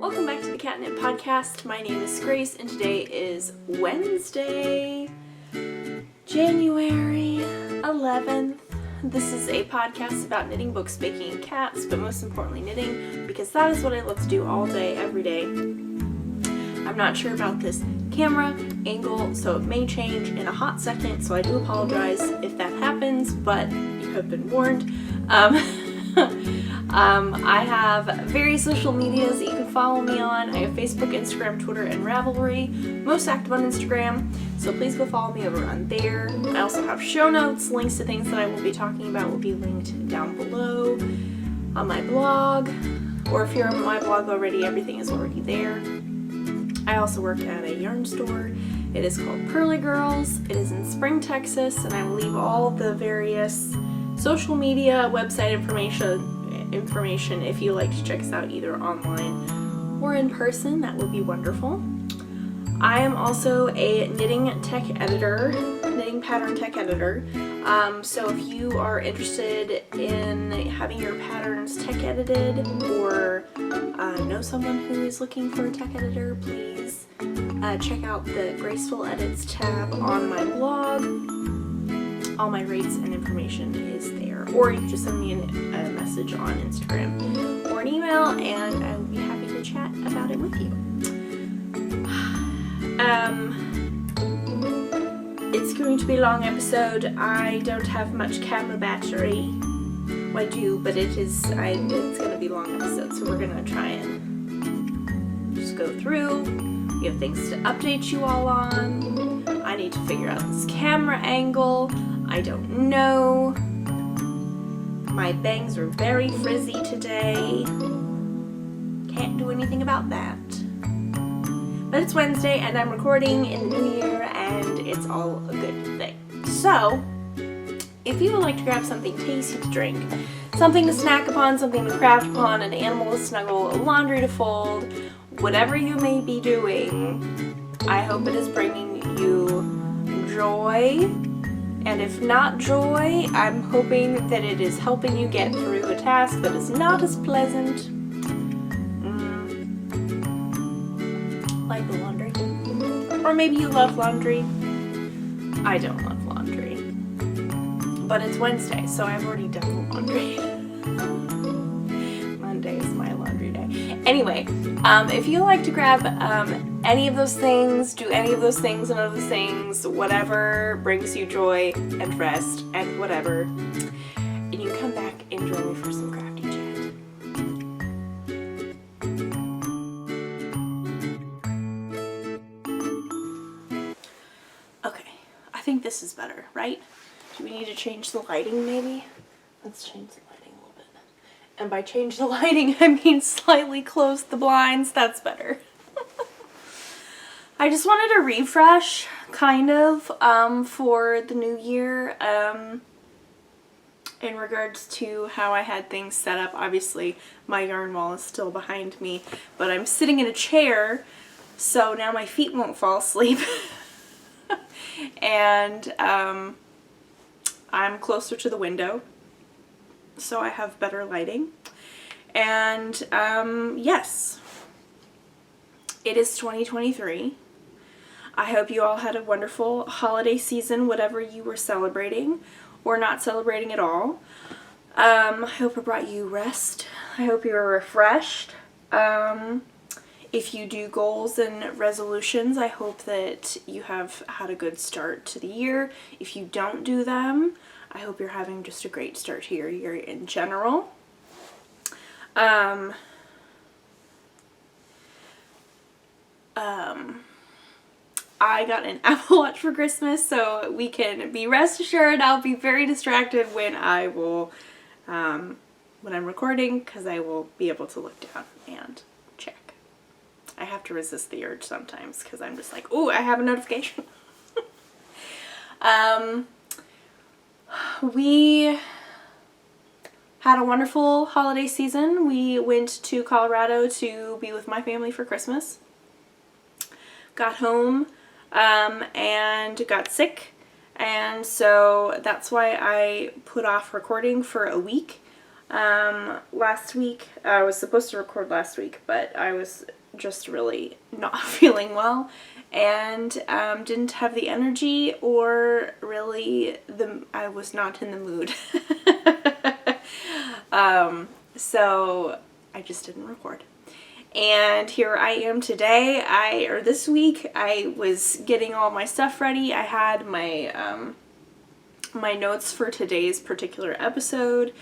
Welcome back to the Catnip Podcast. My name is Grace and today is Wednesday, January 11th. This is a podcast about knitting, books, baking, and cats, but most importantly knitting, because that is what I love to do all day, every day. I'm not sure about this camera angle, so it may change in a hot second, so I do apologize if that happens, but you have been warned. I have various social medias that you can follow me on. I have Facebook, Instagram, Twitter, and Ravelry. Most active on Instagram, so please go follow me over on there. I also have show notes. Links to things that I will be talking about will be linked down below on my blog. Or if you're on my blog already, everything is already there. I also work at a yarn store. It is called Pearly Girls. It is in Spring, Texas, and I will leave all the various social media, website information if you like to check us out either online or in person. That would be wonderful. I am also a knitting pattern tech editor. So if you are interested in having your patterns tech edited or know someone who is looking for a tech editor, please check out the Graceful Edits tab on my blog. All my rates and information is there, or you can just send me a message on Instagram or an email and I would be happy to chat about it with you. It's going to be a long episode. I don't have much camera battery. Well, I do, but it's going to be a long episode, so we're going to try and just go through. We have things to update you all on. I need to figure out this camera angle. I don't know. My bangs are very frizzy today. Can't do anything about that. But it's Wednesday and I'm recording in the new year and it's all a good thing. So, if you would like to grab something tasty to drink, something to snack upon, something to craft upon, an animal to snuggle, a laundry to fold, whatever you may be doing, I hope it is bringing you joy. And if not joy, I'm hoping that it is helping you get through a task that is not as pleasant. Like the laundry. Or maybe you love laundry. I don't love laundry. But it's Wednesday, so I've already done the laundry. Monday is my laundry day. Anyway, if you like to grab any of those things, do any of those things and other things, whatever brings you joy and rest and whatever, and you come back and join me for some crafty chat. Okay, I think this is better, right? Do we need to change the lighting maybe? Let's change the lighting a little bit. And by change the lighting, I mean slightly close the blinds. That's better. I just wanted to refresh, kind of, for the new year, in regards to how I had things set up. Obviously, my yarn wall is still behind me, but I'm sitting in a chair, so now my feet won't fall asleep. And I'm closer to the window, so I have better lighting. And yes, it is 2023. I hope you all had a wonderful holiday season, whatever you were celebrating or not celebrating at all. I hope it brought you rest. I hope you were refreshed. If you do goals and resolutions, I hope that you have had a good start to the year. If you don't do them, I hope you're having just a great start to your year in general. I got an Apple Watch for Christmas, so we can be rest assured I'll be very distracted when when I'm recording, because I will be able to look down and check. I have to resist the urge sometimes, because I'm just like, ooh, I have a notification. We had a wonderful holiday season. We went to Colorado to be with my family for Christmas. Got home and got sick, and so that's why I put off recording for a week. Last week, I was supposed to record last week, but I was just really not feeling well and didn't have the energy, or really I was not in the mood. So I just didn't record. And here I am today. This week, I was getting all my stuff ready. I had my my notes for today's particular episode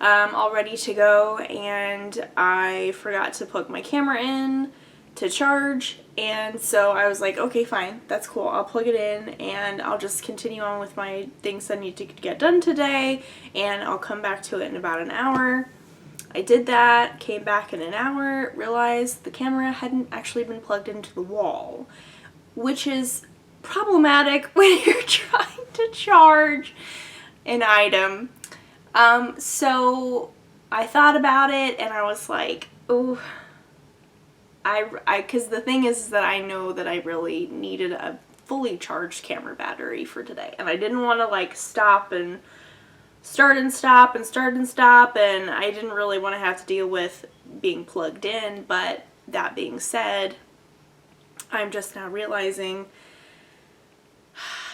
all ready to go, and I forgot to plug my camera in to charge, and so I was like, okay, fine, that's cool, I'll plug it in and I'll just continue on with my things I need to get done today, and I'll come back to it in about an hour. I did that, came back in an hour, realized the camera hadn't actually been plugged into the wall, which is problematic when you're trying to charge an item. So I thought about it and I was like, oh, because the thing is that I know that I really needed a fully charged camera battery for today, and I didn't want to like stop and start and stop and start and stop, and I didn't really want to have to deal with being plugged in. But that being said, I'm just now realizing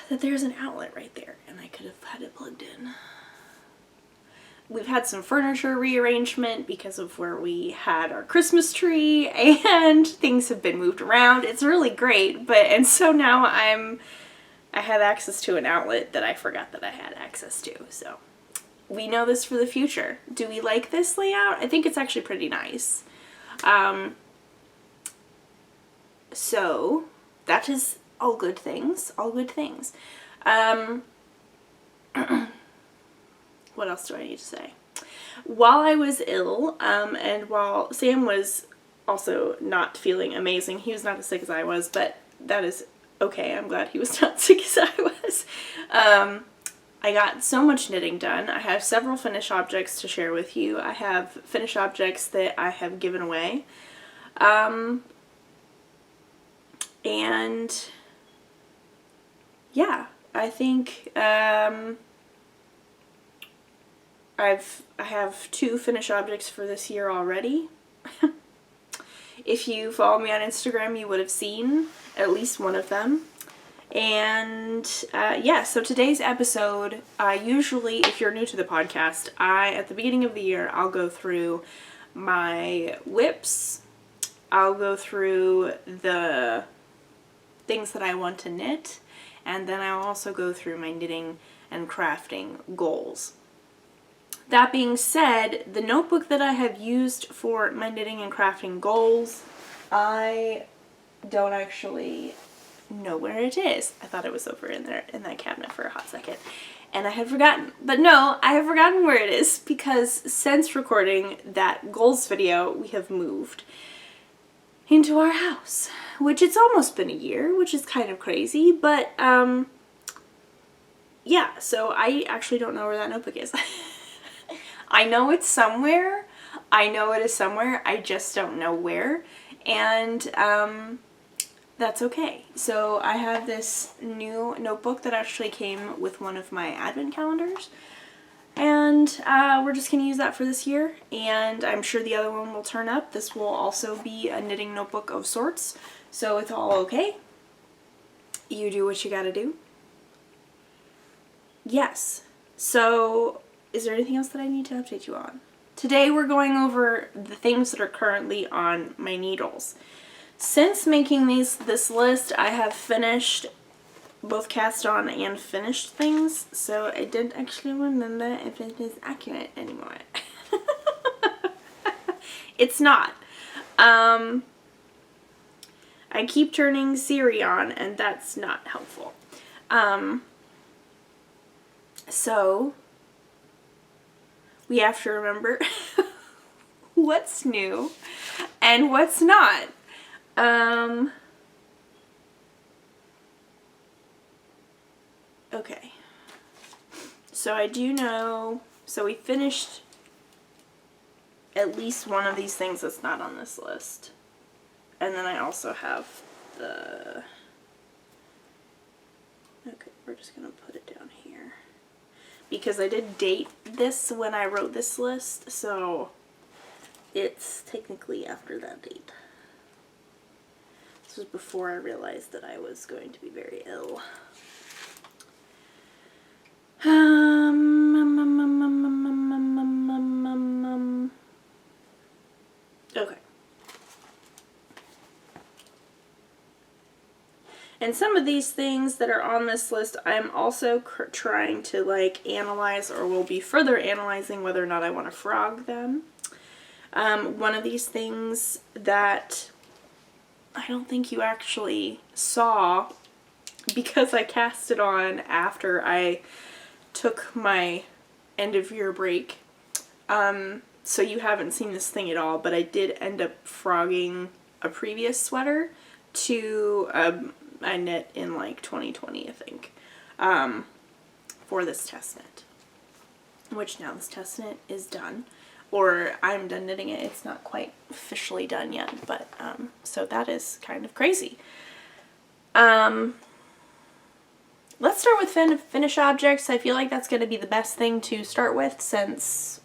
that there's an outlet right there and I could have had it plugged in. We've had some furniture rearrangement because of where we had our Christmas tree, and things have been moved around. It's really great, and so now I have access to an outlet that I forgot that I had access to. So we know this for the future. Do we like this layout? I think it's actually pretty nice. So that is all good things, all good things. What else do I need to say? While I was ill, and while Sam was also not feeling amazing, he was not as sick as I was, but that is okay. I'm glad he was not sick as I was. I got so much knitting done. I have several finished objects to share with you. I have finished objects that I have given away. And yeah, I think I have 2 finished objects for this year already. If you follow me on Instagram, you would have seen at least one of them. And yeah, so today's episode, usually if you're new to the podcast, at the beginning of the year, I'll go through my WIPs. I'll go through the things that I want to knit, and then I'll also go through my knitting and crafting goals. That being said, the notebook that I have used for my knitting and crafting goals, I don't actually know where it is. I thought it was over in there in that cabinet for a hot second, and I had forgotten. But no, I have forgotten where it is, because since recording that goals video, we have moved into our house, which it's almost been a year, which is kind of crazy, but yeah, so I actually don't know where that notebook is. I know it's somewhere. I know it is somewhere. I just don't know where. And that's okay. So I have this new notebook that actually came with one of my advent calendars. And we're just going to use that for this year. And I'm sure the other one will turn up. This will also be a knitting notebook of sorts. So it's all okay. You do what you gotta do. Yes. So is there anything else that I need to update you on? Today we're going over the things that are currently on my needles. Since making this list, I have finished both cast on and finished things, so I didn't actually remember if it is accurate anymore. It's not. I keep turning Siri on, and that's not helpful. So we have to remember what's new and what's not. Okay. So I do know, so we finished at least one of these things that's not on this list. And then I also have the, okay, we're just going to put it down here. because I did date this when I wrote this list, so it's technically after that date. This was before I realized that I was going to be very ill. Okay. And some of these things that are on this list, I'm also trying to like analyze, or will be further analyzing whether or not I want to frog them. One of these things that I don't think you actually saw because I cast it on after I took my end of year break. So you haven't seen this thing at all, but I did end up frogging a previous sweater to I knit in like 2020, I think, for this test knit, which now this test knit is done, or I'm done knitting it. It's not quite officially done yet, but so that is kind of crazy. Let's start with finish objects. I feel like that's going to be the best thing to start with, since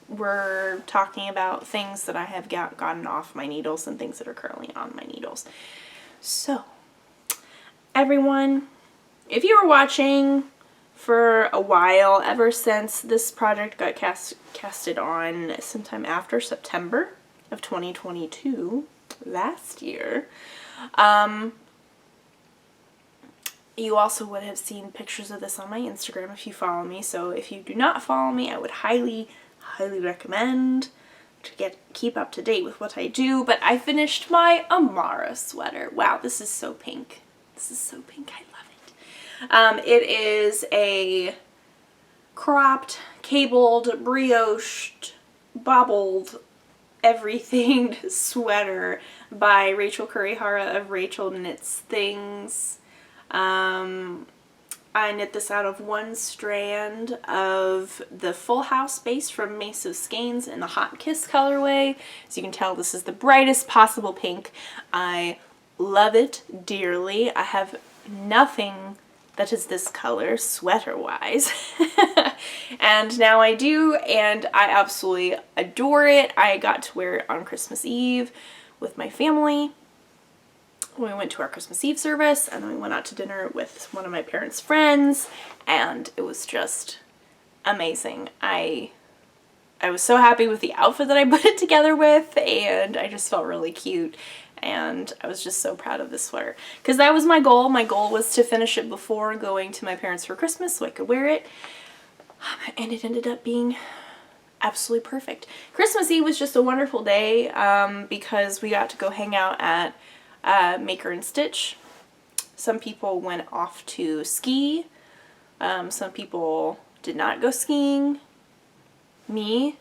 we're talking about things that I have gotten off my needles and things that are currently on my needles. So, everyone, if you were watching for a while, ever since this project got casted on sometime after September of 2022, last year, you also would have seen pictures of this on my Instagram if you follow me. So if you do not follow me, I would highly recommend to keep up to date with what I do. But I finished my Amara sweater. Wow, this is so pink. This is so pink. I love it. It is a cropped, cabled, brioche, bobbled, everything sweater by Rachel Kurihara of Rachel Knits Things. I knit this out of one strand of the Full House base from Mace of Skeins in the Hot Kiss colorway. As you can tell, this is the brightest possible pink. I love it dearly. I have nothing that is this color sweater-wise. And now I do, and I absolutely adore it. I got to wear it on Christmas Eve with my family. We went to our Christmas Eve service, and then we went out to dinner with one of my parents' friends, and it was just amazing. I was so happy with the outfit that I put it together with, and I just felt really cute, and I was just so proud of this sweater, because that was my goal. My goal was to finish it before going to my parents for Christmas so I could wear it, and it ended up being absolutely perfect. Christmas Eve was just a wonderful day because we got to go hang out at Maker and Stitch. Some people went off to ski. Some people did not go skiing. Me.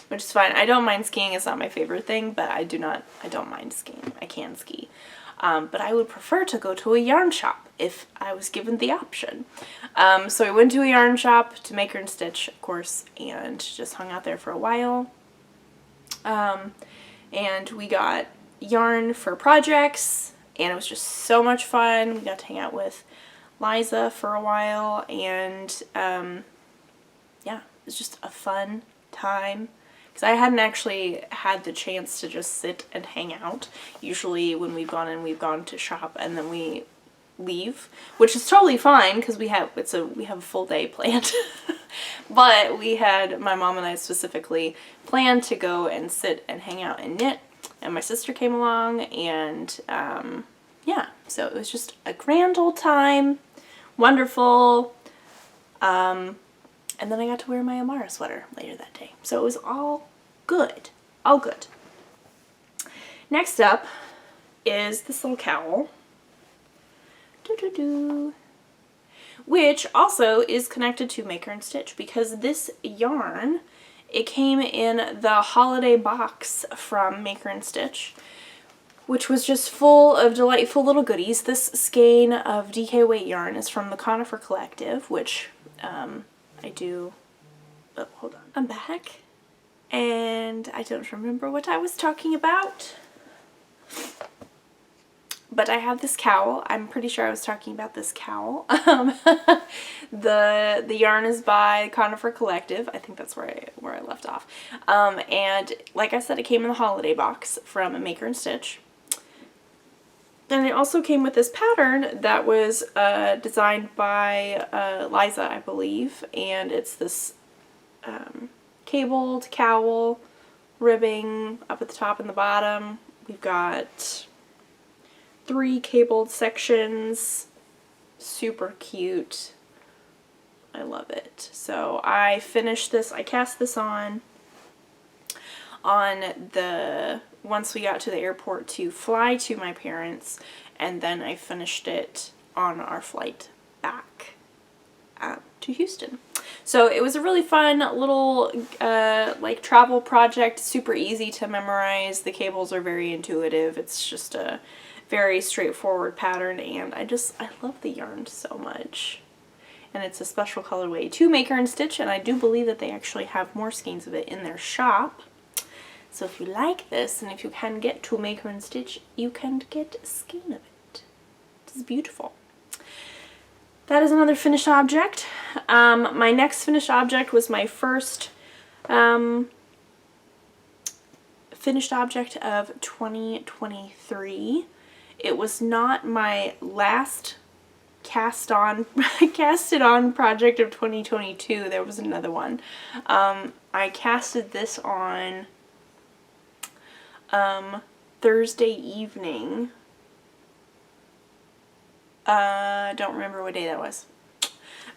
Which is fine. I don't mind skiing. It's not my favorite thing, but I don't mind skiing. I can ski. But I would prefer to go to a yarn shop if I was given the option. So we went to a yarn shop to Maker and Stitch, of course, and just hung out there for a while. And we got yarn for projects, and it was just so much fun. We got to hang out with Liza for a while, and yeah, it was just a fun time, because I hadn't actually had the chance to just sit and hang out. Usually when we've gone to shop and then we leave, which is totally fine because we have a full day planned. But my mom and I specifically planned to go and sit and hang out and knit. And my sister came along, and yeah, so it was just a grand old time, wonderful, and then I got to wear my Amara sweater later that day. So it was all good, all good. Next up is this little cowl, which also is connected to Maker and Stitch, because this yarn, it came in the holiday box from Maker and Stitch, which was just full of delightful little goodies. This skein of DK weight yarn is from the Conifer Collective, which I do. Oh, hold on. I'm back, and I don't remember what I was talking about. But I have this cowl. I'm pretty sure I was talking about this cowl. The yarn is by Conifer Collective. I think that's where I left off. And like I said, it came in the holiday box from Maker and Stitch. And it also came with this pattern that was designed by Liza, I believe. And it's this cabled cowl, ribbing up at the top and the bottom. We've got 3 cabled sections. Super cute. I love it. So I finished this, I cast this on once we got to the airport to fly to my parents, and then I finished it on our flight back to Houston. So it was a really fun little like travel project, super easy to memorize. The cables are very intuitive. It's just a very straightforward pattern, and I love the yarn so much. And it's a special colorway to Maker and Stitch, and I do believe that they actually have more skeins of it in their shop. So if you like this, and if you can get to Maker and Stitch, you can get a skein of it. It's beautiful. That is another finished object. My next finished object was my first finished object of 2023. It was not my last casted on project of 2022. There was another one. I casted this on Thursday evening. Don't remember what day that was.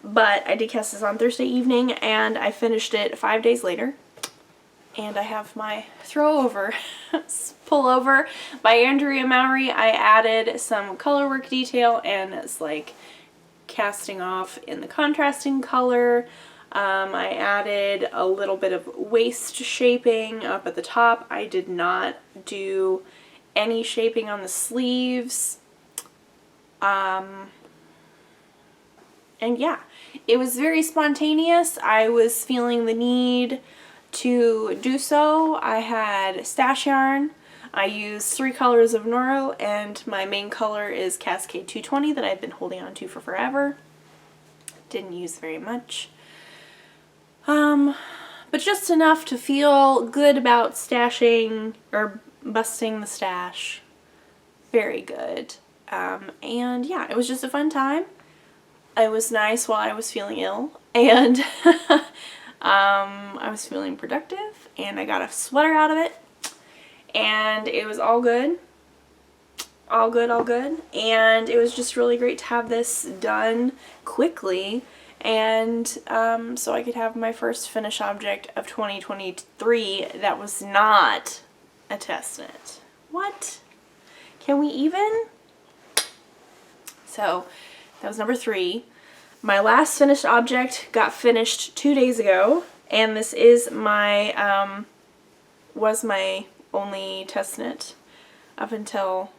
But I did cast this on Thursday evening, and I finished it 5 days later. And I have my throw over pullover by Andrea Mowry. I added some color work detail, and it's like casting off in the contrasting color. I added a little bit of waist shaping up at the top. I did not do any shaping on the sleeves. And yeah, it was very spontaneous. I was feeling the need to do so. I had stash yarn. I used 3 colors of Noro, and my main color is Cascade 220 that I've been holding on to for forever. Didn't use very much. But just enough to feel good about stashing or busting the stash. Very good. And yeah, it was just a fun time. It was nice while I was feeling ill, and I was feeling productive, and I got a sweater out of it, and it was all good. All good, all good. And it was just really great to have this done quickly, and so I could have my first finished object of 2023 that was not a test knit. What? Can we even? So that was number 3. My last finished object got finished 2 days ago, and this is my, was my only test knit up until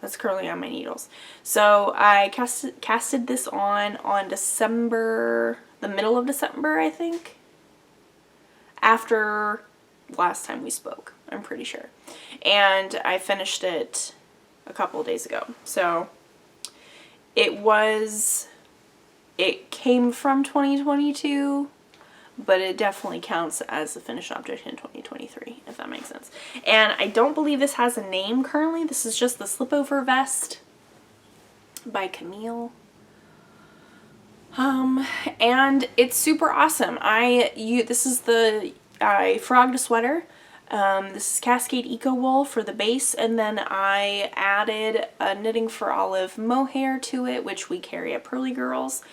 that's currently on my needles. So I casted this on December, the middle of December, I think, after last time we spoke, I'm pretty sure. And I finished it a couple of days ago. So it came from 2022, but it definitely counts as a finished object in 2023, if that makes sense. And I don't believe this has a name currently. This is just the Slipover Vest by Camille. And it's super awesome. This is I frogged a sweater. This is Cascade Eco Wool for the base, and then I added a Knitting for Olive mohair to it, which we carry at Pearly Girls.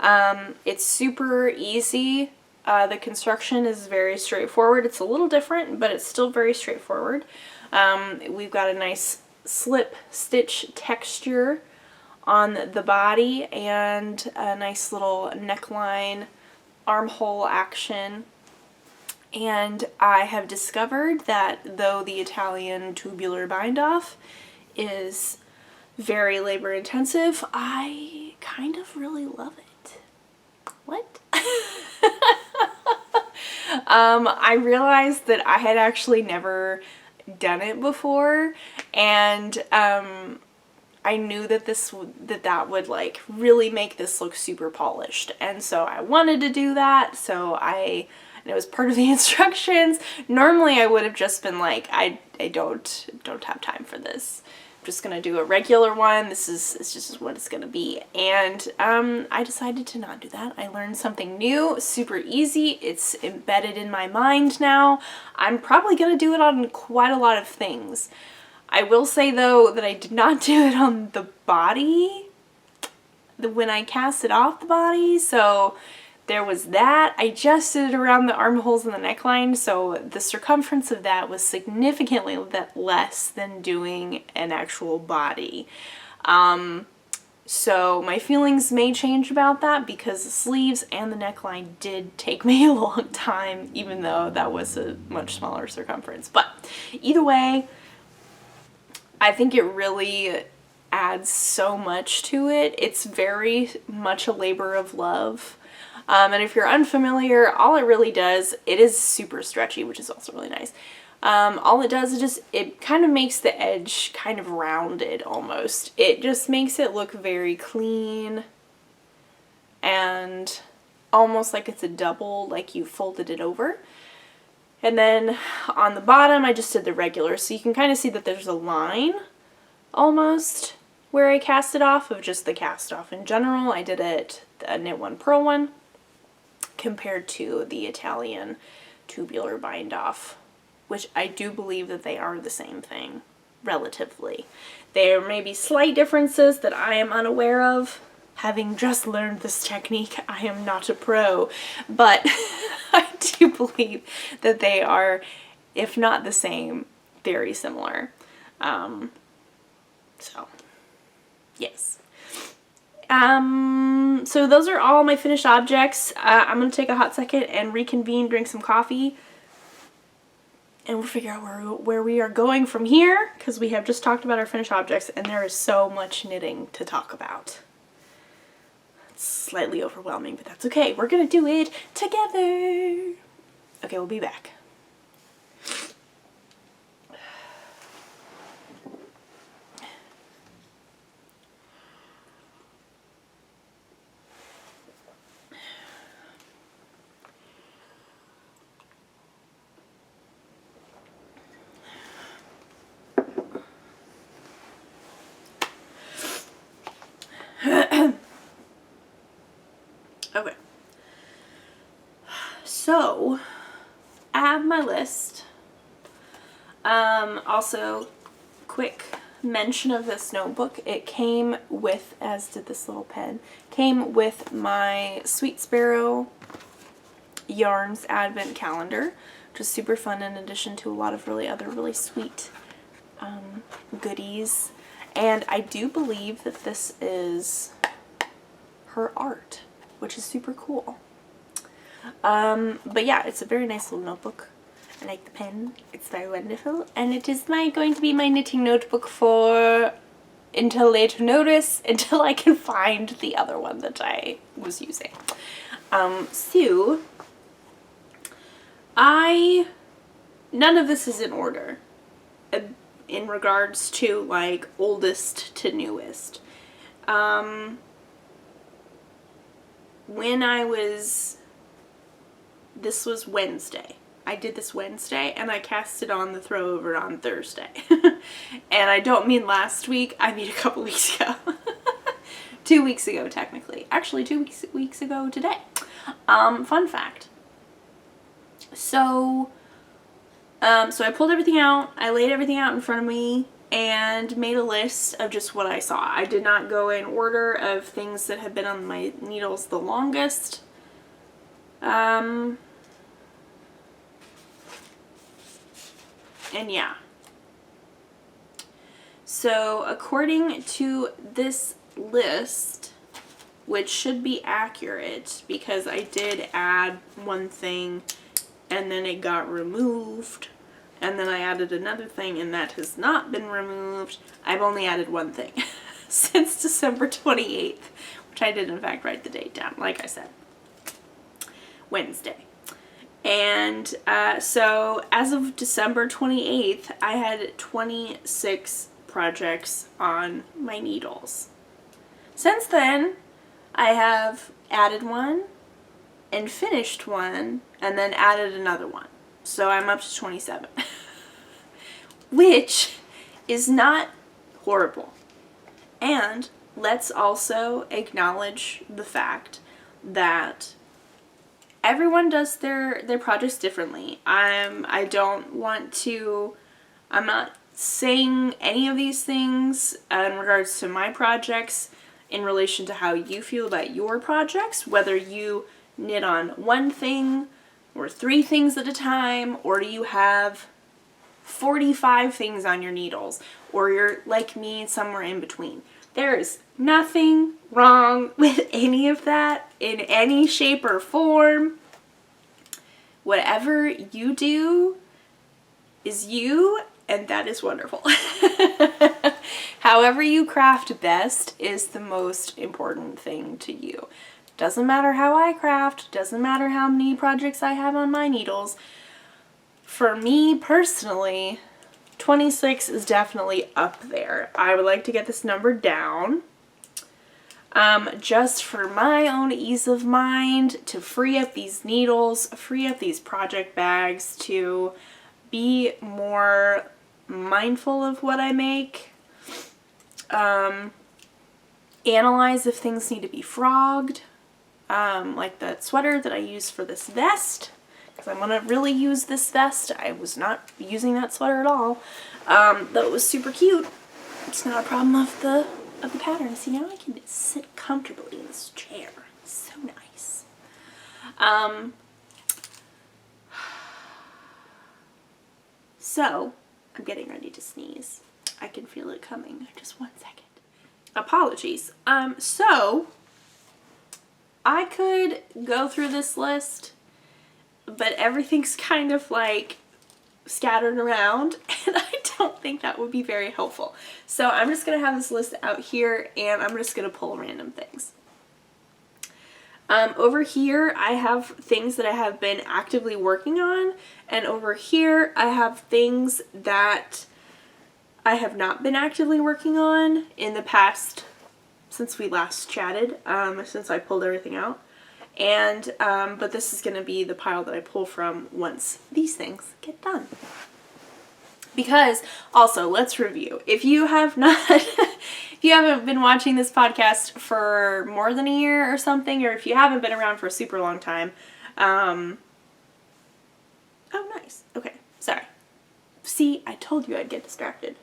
It's super easy. The construction is very straightforward. It's a little different, but it's still very straightforward. We've got a nice slip stitch texture on the body, and a nice little neckline armhole action. And I have discovered that though the Italian tubular bind off is very labor intensive, I kind of really love it. What? I realized that I had actually never done it before, and I knew that that would like really make this look super polished. And so I wanted to do that. So and it was part of the instructions. Normally I would have just been like, I don't have time for this. I'm just gonna do a regular one. It's just what it's gonna be. And I decided to not do that. I learned something new, super easy. It's embedded in my mind now. I'm probably gonna do it on quite a lot of things. I will say though that I did not do it on the body when I cast it off the body, so there was that. I just did it around the armholes and the neckline, so the circumference of that was significantly less than doing an actual body. So my feelings may change about that because the sleeves and the neckline did take me a long time, even though that was a much smaller circumference. But either way, I think it really adds so much to it. It's very much a labor of love. And if you're unfamiliar, all it really does, it is super stretchy, which is also really nice. All it does is it kind of makes the edge kind of rounded almost. It just makes it look very clean and almost like it's a double, like you folded it over. And then on the bottom, I just did the regular, so you can kind of see that there's a line almost where I cast it off of just the cast off in general. I did it a knit one, purl one, compared to the Italian tubular bind off, which I do believe that they are the same thing, relatively. There may be slight differences that I am unaware of. Having just learned this technique, I am not a pro, but I do believe that they are, if not the same, very similar. So, yes. So those are all my finished objects. I'm going to take a hot second and reconvene, drink some coffee, and we'll figure out where we are going from here, because we have just talked about our finished objects, and there is so much knitting to talk about. Slightly overwhelming, but that's okay. We're gonna do it together. Okay, we'll be back. Okay. So, I have my list. Also, quick mention of this notebook. It came with, as did this little pen, came with my Sweet Sparrow Yarns Advent Calendar, which is super fun in addition to a lot of other really sweet goodies. And I do believe that this is her art, which is super cool. But yeah, it's a very nice little notebook. I like the pen. It's very wonderful. And it is going to be my knitting notebook for until later notice, until I can find the other one that I was using. So, none of this is in order in regards to like oldest to newest. This was Wednesday. I did this Wednesday and I cast it on the throw over on Thursday. And I don't mean last week, I mean a couple weeks ago. 2 weeks ago, technically. Actually, 2 weeks ago today. Fun fact. So I pulled everything out, I laid everything out in front of me, and made a list of just what I saw. I did not go in order of things that have been on my needles the longest. And yeah. So according to this list, which should be accurate because I did add one thing and then it got removed, and then I added another thing and that has not been removed. I've only added one thing since December 28th, which I did in fact write the date down, like I said. Wednesday. And so as of December 28th, I had 26 projects on my needles. Since then, I have added one and finished one and then added another one. So I'm up to 27, which is not horrible. And let's also acknowledge the fact that everyone does their projects differently. I'm not saying any of these things in regards to my projects in relation to how you feel about your projects, whether you knit on one thing or 3 things at a time, or do you have 45 things on your needles, or you're like me, somewhere in between. There is nothing wrong with any of that in any shape or form. Whatever you do is you, and that is wonderful. However you craft best is the most important thing to you. Doesn't matter how I craft, doesn't matter how many projects I have on my needles. For me personally, 26 is definitely up there. I would like to get this number down. Just for my own ease of mind, to free up these needles, free up these project bags, to be more mindful of what I make. Analyze if things need to be frogged. Like that sweater that I use for this vest, because I'm gonna really use this vest. I was not using that sweater at all. Though it was super cute. It's not a problem of the pattern. See, now I can sit comfortably in this chair. It's so nice. So, I'm getting ready to sneeze. I can feel it coming. Just 1 second. Apologies. So, I could go through this list, but everything's kind of like scattered around, and I don't think that would be very helpful. So I'm just going to have this list out here, and I'm just going to pull random things. Over here, I have things that I have been actively working on, and over here, I have things that I have not been actively working on in the past, since we last chatted, since I pulled everything out. And, but this is going to be the pile that I pull from once these things get done. Because, also, let's review. If you have not, if you haven't been watching this podcast for more than a year or something, or if you haven't been around for a super long time, oh, nice. Okay, sorry. See, I told you I'd get distracted.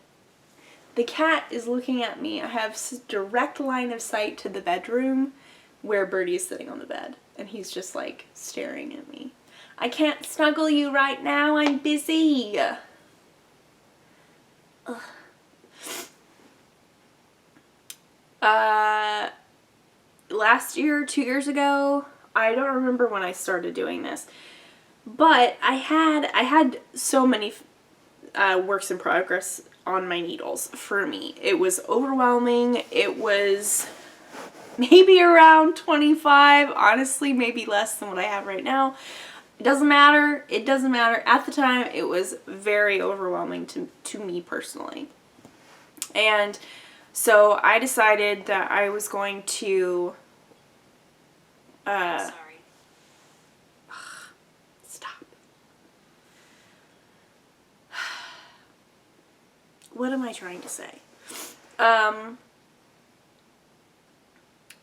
The cat is looking at me. I have direct line of sight to the bedroom where Birdie is sitting on the bed, and he's just like staring at me. I can't snuggle you right now, I'm busy. Ugh. Last year, 2 years ago, I don't remember when I started doing this, but I had so many works in progress on my needles for me. It was overwhelming. It was maybe around 25, honestly, maybe less than what I have right now. It doesn't matter. It doesn't matter. At the time, it was very overwhelming to me personally. And so I decided that I was going to sorry. Stop. What am I trying to say?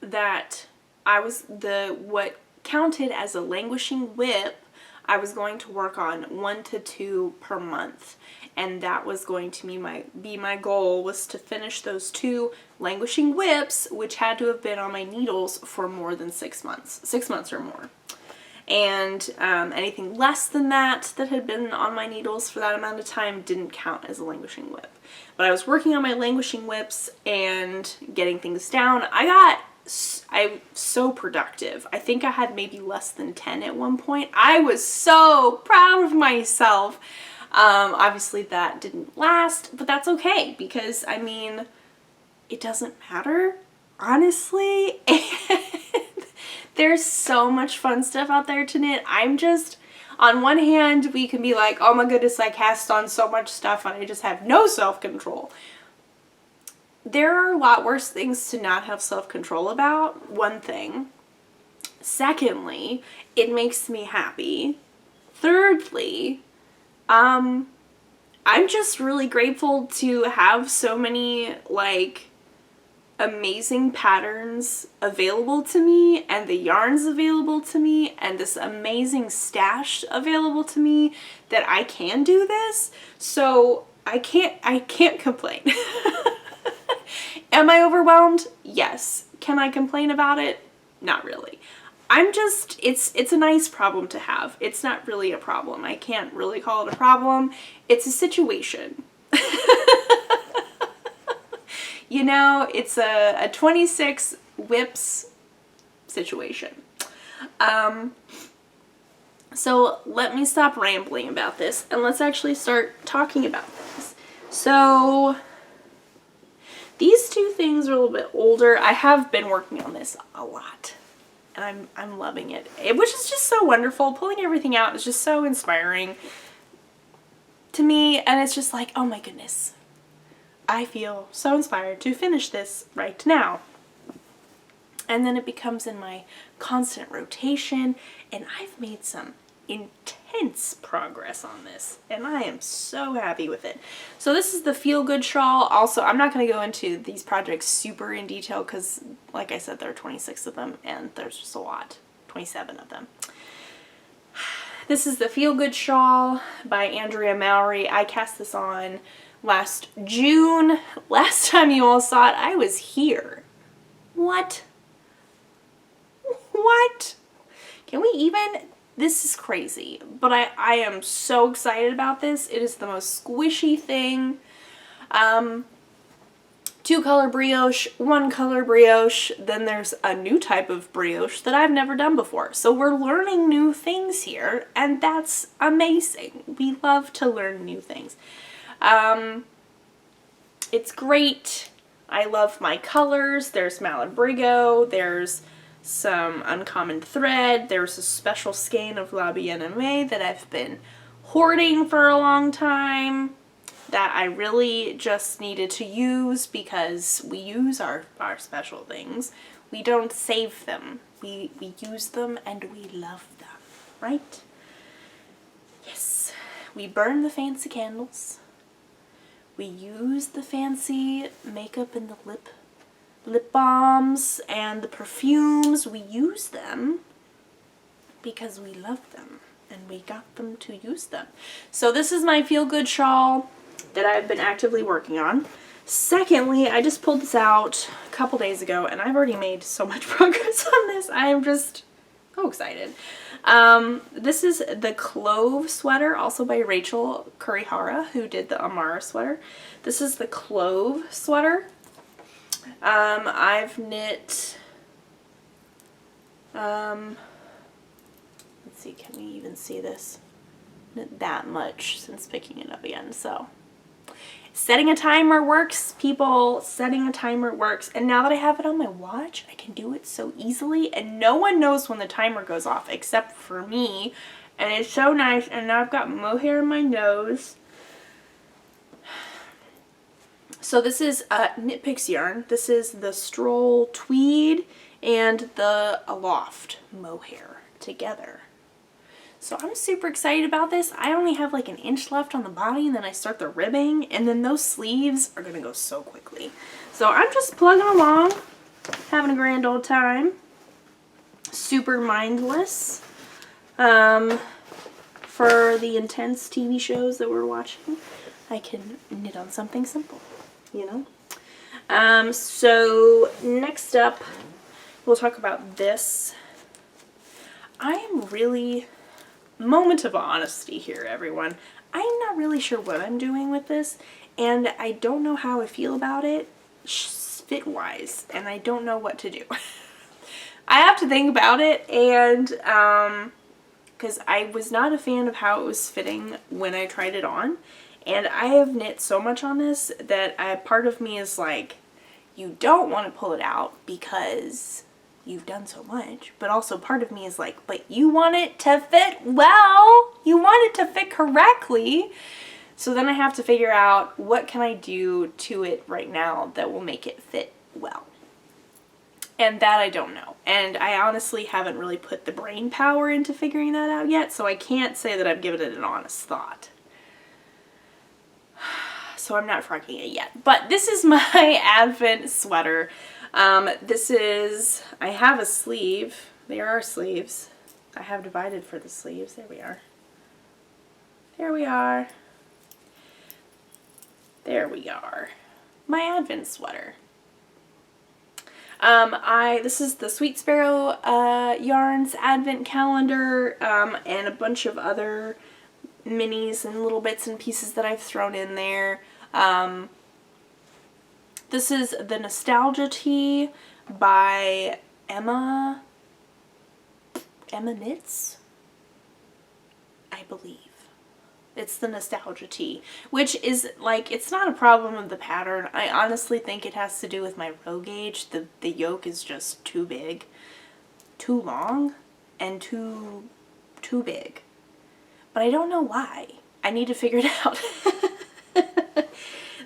That I was what counted as a languishing WIP, I was going to work on 1 to 2 per month, and that was going to be my goal, was to finish those 2 languishing WIPs, which had to have been on my needles for more than 6 months or more. And anything less than that had been on my needles for that amount of time didn't count as a languishing WIP. But I was working on my languishing WIPs and getting things down. I'm so productive. I think I had maybe less than 10 at one point. I was so proud of myself. Obviously that didn't last, but that's okay, because I mean, it doesn't matter, honestly. And there's so much fun stuff out there to knit. I'm just, on one hand, we can be like, oh my goodness, I cast on so much stuff and I just have no self-control. there are a lot worse things to not have self-control about, one thing. Secondly, it makes me happy. Thirdly, I'm just really grateful to have so many, like, amazing patterns available to me, and the yarns available to me, and this amazing stash available to me, that I can do this. So I can't complain. Am I overwhelmed? Yes. Can I complain about it? Not really. I'm just, it's a nice problem to have. It's not really a problem. I can't really call it a problem. It's a situation. You know, it's a 26 WIPs situation. So let me stop rambling about this and let's actually start talking about things. So these two things are a little bit older. I have been working on this a lot and I'm loving it, which is just so wonderful. Pulling everything out is just so inspiring to me, and it's just like, oh my goodness, I feel so inspired to finish this right now. And then it becomes in my constant rotation, and I've made some intense progress on this, and I am so happy with it. So this is the Feel Good shawl. Also, I'm not going to go into these projects super in detail because, like I said, there are 26 of them, and there's just a lot. 27 of them. This is the Feel Good shawl by Andrea Mowry. I cast this on last June. Last time you all saw it, I was here. What? What? Can we even? This is crazy, but I am so excited about this. It is the most squishy thing. 2-color brioche, 1-color brioche, then there's a new type of brioche that I've never done before. So we're learning new things here, and that's amazing. We love to learn new things. It's great. I love my colors. There's Malabrigo, there's some uncommon thread, there's a special skein of La Bien-Aimée that I've been hoarding for a long time that I really just needed to use because we use our special things. We don't save them. We use them and we love them, right? Yes. We burn the fancy candles. We use the fancy makeup and the lip balms and the perfumes. We use them because we love them and we got them to use them. So this is my Feel Good shawl that I've been actively working on. Secondly, I just pulled this out a couple days ago and I've already made so much progress on this. I am just so excited. This is the Clove sweater, also by Rachel Kurihara, who did the Amara sweater. This is the Clove sweater. I've knit, let's see, can we even see this? Knit that much since picking it up again, so. Setting a timer works, people. Setting a timer works. And now that I have it on my watch, I can do it so easily. And no one knows when the timer goes off except for me. And it's so nice. And now I've got mohair in my nose. So this is Knit Picks yarn. This is the Stroll Tweed and the Aloft mohair together. So I'm super excited about this. I only have like an inch left on the body and then I start the ribbing and then those sleeves are going to go so quickly. So I'm just plugging along, having a grand old time. Super mindless for the intense TV shows that we're watching. I can knit on something simple, you know. So next up, we'll talk about this. I am really... moment of honesty here, everyone. I'm not really sure what I'm doing with this, and I don't know how I feel about it fit-wise, and I don't know what to do. I have to think about it, and because I was not a fan of how it was fitting when I tried it on, and I have knit so much on this that part of me is like, you don't want to pull it out because you've done so much, but also part of me is like, but you want it to fit well, you want it to fit correctly, So then I have to figure out what can I do to it right now that will make it fit well. And that I don't know. And I honestly haven't really put the brain power into figuring that out yet, so I can't say that I've given it an honest thought. So I'm not frocking it yet. But this is my Advent sweater. I have a sleeve. There are sleeves. I have divided for the sleeves. There we are. There we are. There we are. My Advent sweater. This is the Sweet Sparrow Yarns Advent Calendar, and a bunch of other minis and little bits and pieces that I've thrown in there. This is the Nostalgia Tee by Emma Knits, I believe. It's the Nostalgia Tee, which is like, it's not a problem of the pattern. I honestly think it has to do with my row gauge. The yoke is just too big, too long, and too big. But I don't know why. I need to figure it out.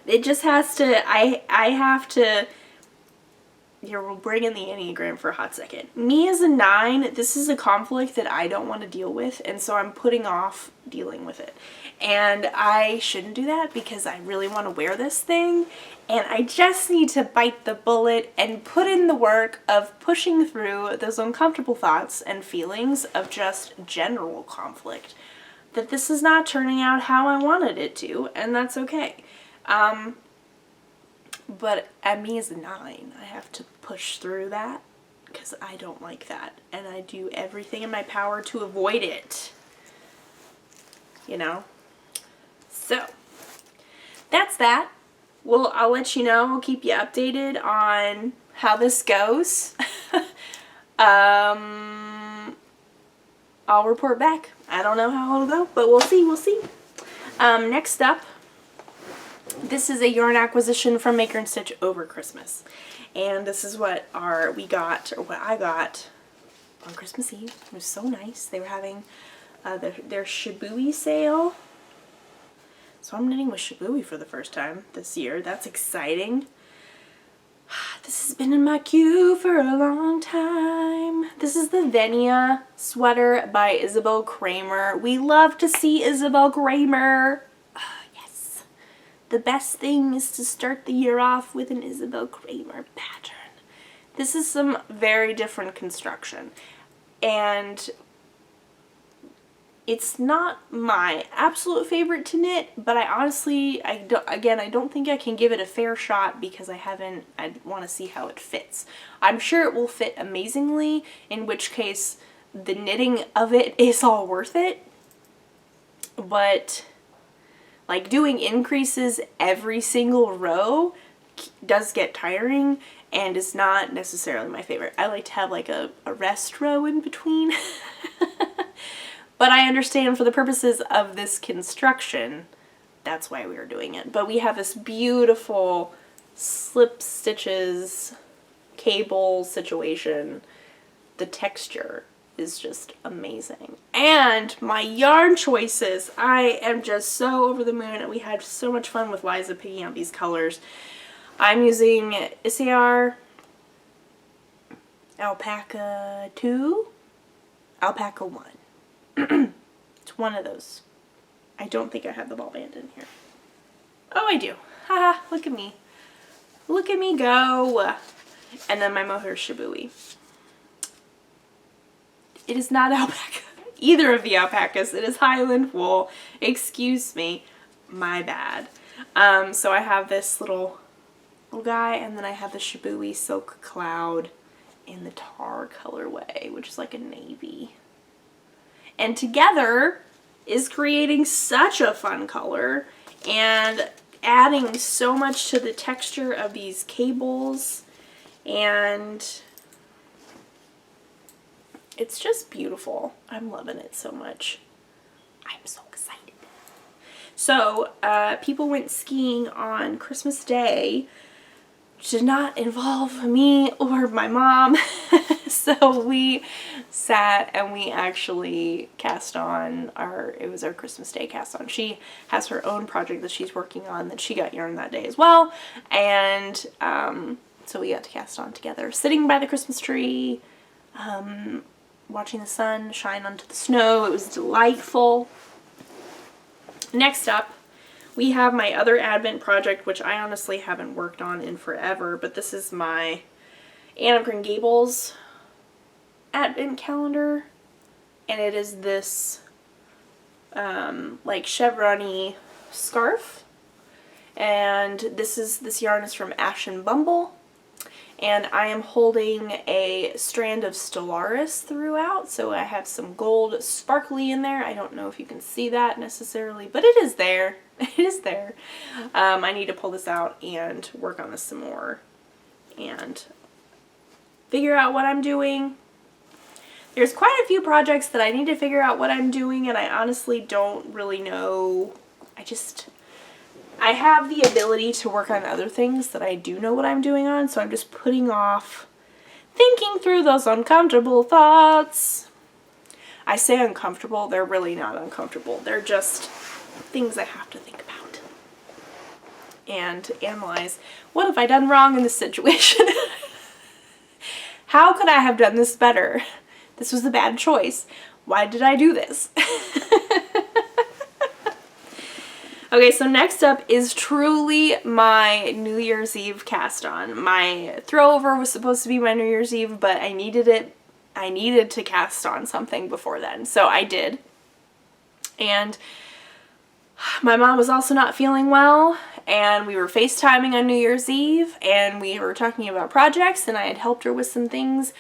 It just has to, I have to, here, we'll bring in the Enneagram for a hot second. Me as a 9, this is a conflict that I don't want to deal with, and so I'm putting off dealing with it. And I shouldn't do that because I really want to wear this thing, and I just need to bite the bullet and put in the work of pushing through those uncomfortable thoughts and feelings of just general conflict. That this is not turning out how I wanted it to, and that's okay. But at me as a 9, I have to push through that because I don't like that, and I do everything in my power to avoid it, you know? So, that's that. Well, I'll let you know, I'll keep you updated on how this goes. I'll report back. I don't know how it'll go, but we'll see. Next up, this is a yarn acquisition from Maker and Stitch over Christmas. And this is what I got on Christmas Eve. It was so nice. They were having their Shibui sale. So I'm knitting with Shibui for the first time this year. That's exciting. This has been in my queue for a long time. This is the Venia sweater by Isabel Kramer. We love to see Isabel Kramer. Yes. The best thing is to start the year off with an Isabel Kramer pattern. This is some very different construction. And it's not my absolute favorite to knit, but I honestly, I don't think I can give it a fair shot because I want to see how it fits. I'm sure it will fit amazingly, in which case the knitting of it is all worth it. But like doing increases every single row does get tiring and is not necessarily my favorite. I like to have like a rest row in between. But I understand for the purposes of this construction, that's why we are doing it. But we have this beautiful slip stitches cable situation. The texture is just amazing. And my yarn choices, I am just so over the moon, and we had so much fun with Liza picking out these colors. I'm using Issachar Alpaca 2, Alpaca 1. It's one of those. I don't think I have the ball band in here. Oh, I do. Haha, look at me. Look at me go. And then my mohair Shibui. It is not alpaca. Either of the alpacas. It is Highland wool. Excuse me. My bad. So I have this little guy, and then I have the Shibui Silk Cloud in the tar colorway, which is like a navy. And together is creating such a fun color and adding so much to the texture of these cables, and it's just beautiful. I'm loving it so much. I'm so excited. So people went skiing on Christmas Day did not involve me or my mom. So we sat and we actually cast on it was our Christmas Day cast on. She has her own project that she's working on that she got yarn that day as well. And so we got to cast on together, sitting by the Christmas tree, watching the sun shine onto the snow. It was delightful. Next up, we have my other Advent project, which I honestly haven't worked on in forever, but this is my Anne of Green Gables Advent calendar, and it is this like chevron-y scarf, and this yarn is from Ashen Bumble, and I am holding a strand of Stellaris throughout, so I have some gold sparkly in there. I don't know if you can see that necessarily, but it is there. It is there. I need to pull this out and work on this some more and figure out what I'm doing. There's quite a few projects that I need to figure out what I'm doing, and I honestly don't really know. I have the ability to work on other things that I do know what I'm doing on, so I'm just putting off thinking through those uncomfortable thoughts. I say uncomfortable, they're really not uncomfortable. They're just things I have to think about and analyze. What have I done wrong in this situation? How could I have done this better? This was a bad choice. Why did I do this? Okay, so next up is truly my New Year's Eve cast on. My throwover was supposed to be my New Year's Eve, but I needed it. I needed to cast on something before then, so I did. And my mom was also not feeling well, and we were FaceTiming on New Year's Eve, and we were talking about projects, and I had helped her with some things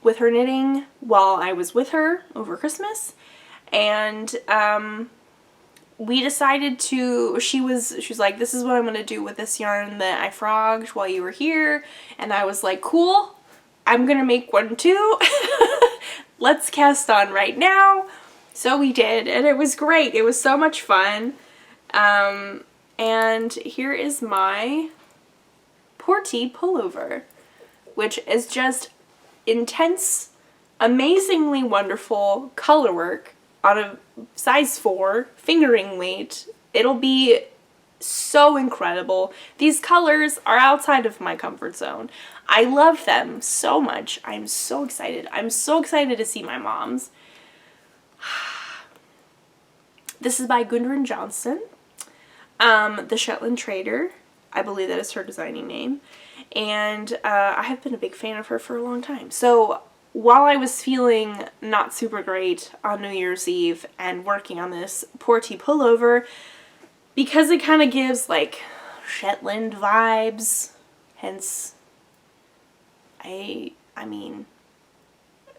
with her knitting while I was with her over Christmas. And we decided to, she was like, this is what I'm going to do with this yarn that I frogged while you were here. And I was like, cool, I'm going to make one too. Let's cast on right now. So we did, and it was great. It was so much fun. And here is my Porty pullover, which is just intense, amazingly wonderful color work on a size 4 fingering weight. It'll be so incredible. These colors are outside of my comfort zone. I love them so much. I'm so excited. I'm so excited to see my mom's. This is by Gudrun Johnson, the Shetland Trader. I believe that is her designing name. And I have been a big fan of her for a long time. So while I was feeling not super great on New Year's Eve and working on this Porty pullover, because it kind of gives like Shetland vibes, hence I mean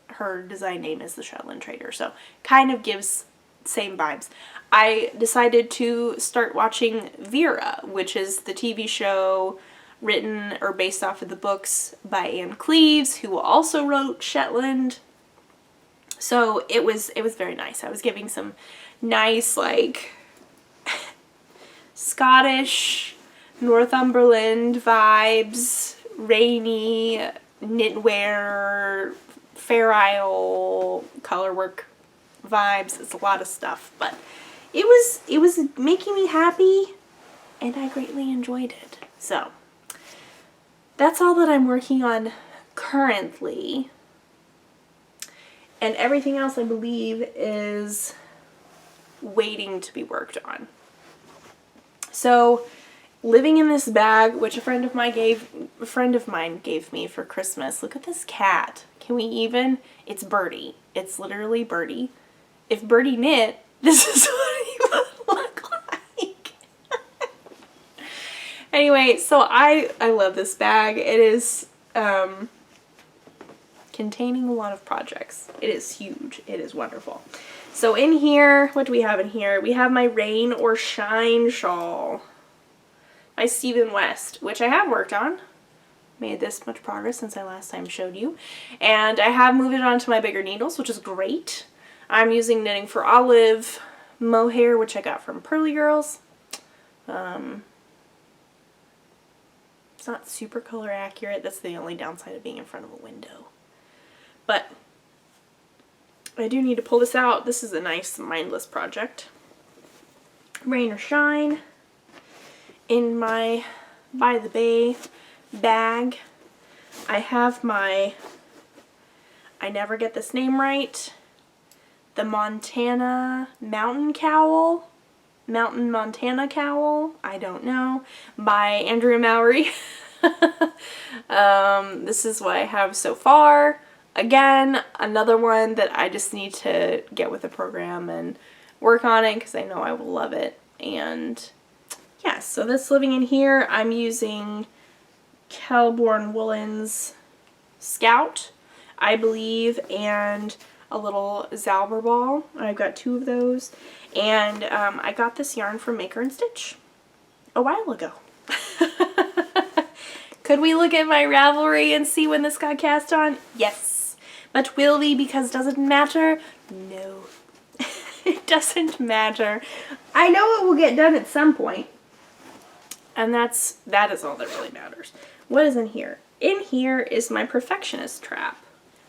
her design name is the Shetland Trader, so kind of gives same vibes. I decided to start watching Vera, which is the TV show written or based off of the books by Anne Cleves, who also wrote Shetland. So it was very nice. I was giving some nice like Scottish, Northumberland vibes, rainy, knitwear, Fair Isle colorwork vibes. It's a lot of stuff, but it was making me happy, and I greatly enjoyed it. So that's all that I'm working on currently, and everything else I believe is waiting to be worked on. So living in this bag, which a friend of mine gave me for Christmas. Look at this cat. Can we even? It's Birdie. It's literally Birdie. If Birdie knit, this is what he would look like. Anyway, so I love this bag. It is containing a lot of projects. It is huge. It is wonderful. So in here, what do we have in here? We have my Rain or Shine shawl by Stephen West, which I have worked on. Made this much progress since I last time showed you. And I have moved it on to my bigger needles, which is great. I'm using Knitting for Olive mohair, which I got from Pearly Girls. So It's not super color accurate. That's the only downside of being in front of a window. But I do need to pull this out. This is a nice mindless project. Rain or shine. In my By the Bay bag, I have my, I never get this name right, the Montana Mountain Cowl. Montana Cowl, I don't know, by Andrea Mowry. This is what I have so far. Again, another one that I just need to get with the program and work on it because I know I will love it. And yeah, so this living in here, I'm using Kelborn Woolens Scout, I believe, and a little Zauber ball. I've got 2 of those. And I got this yarn from Maker and Stitch a while ago. Could we look at my Ravelry and see when this got cast on? Yes. But will we, because does it matter? No. It doesn't matter. I know it will get done at some point. And that is all that really matters. What is in here? In here is my Perfectionist Trap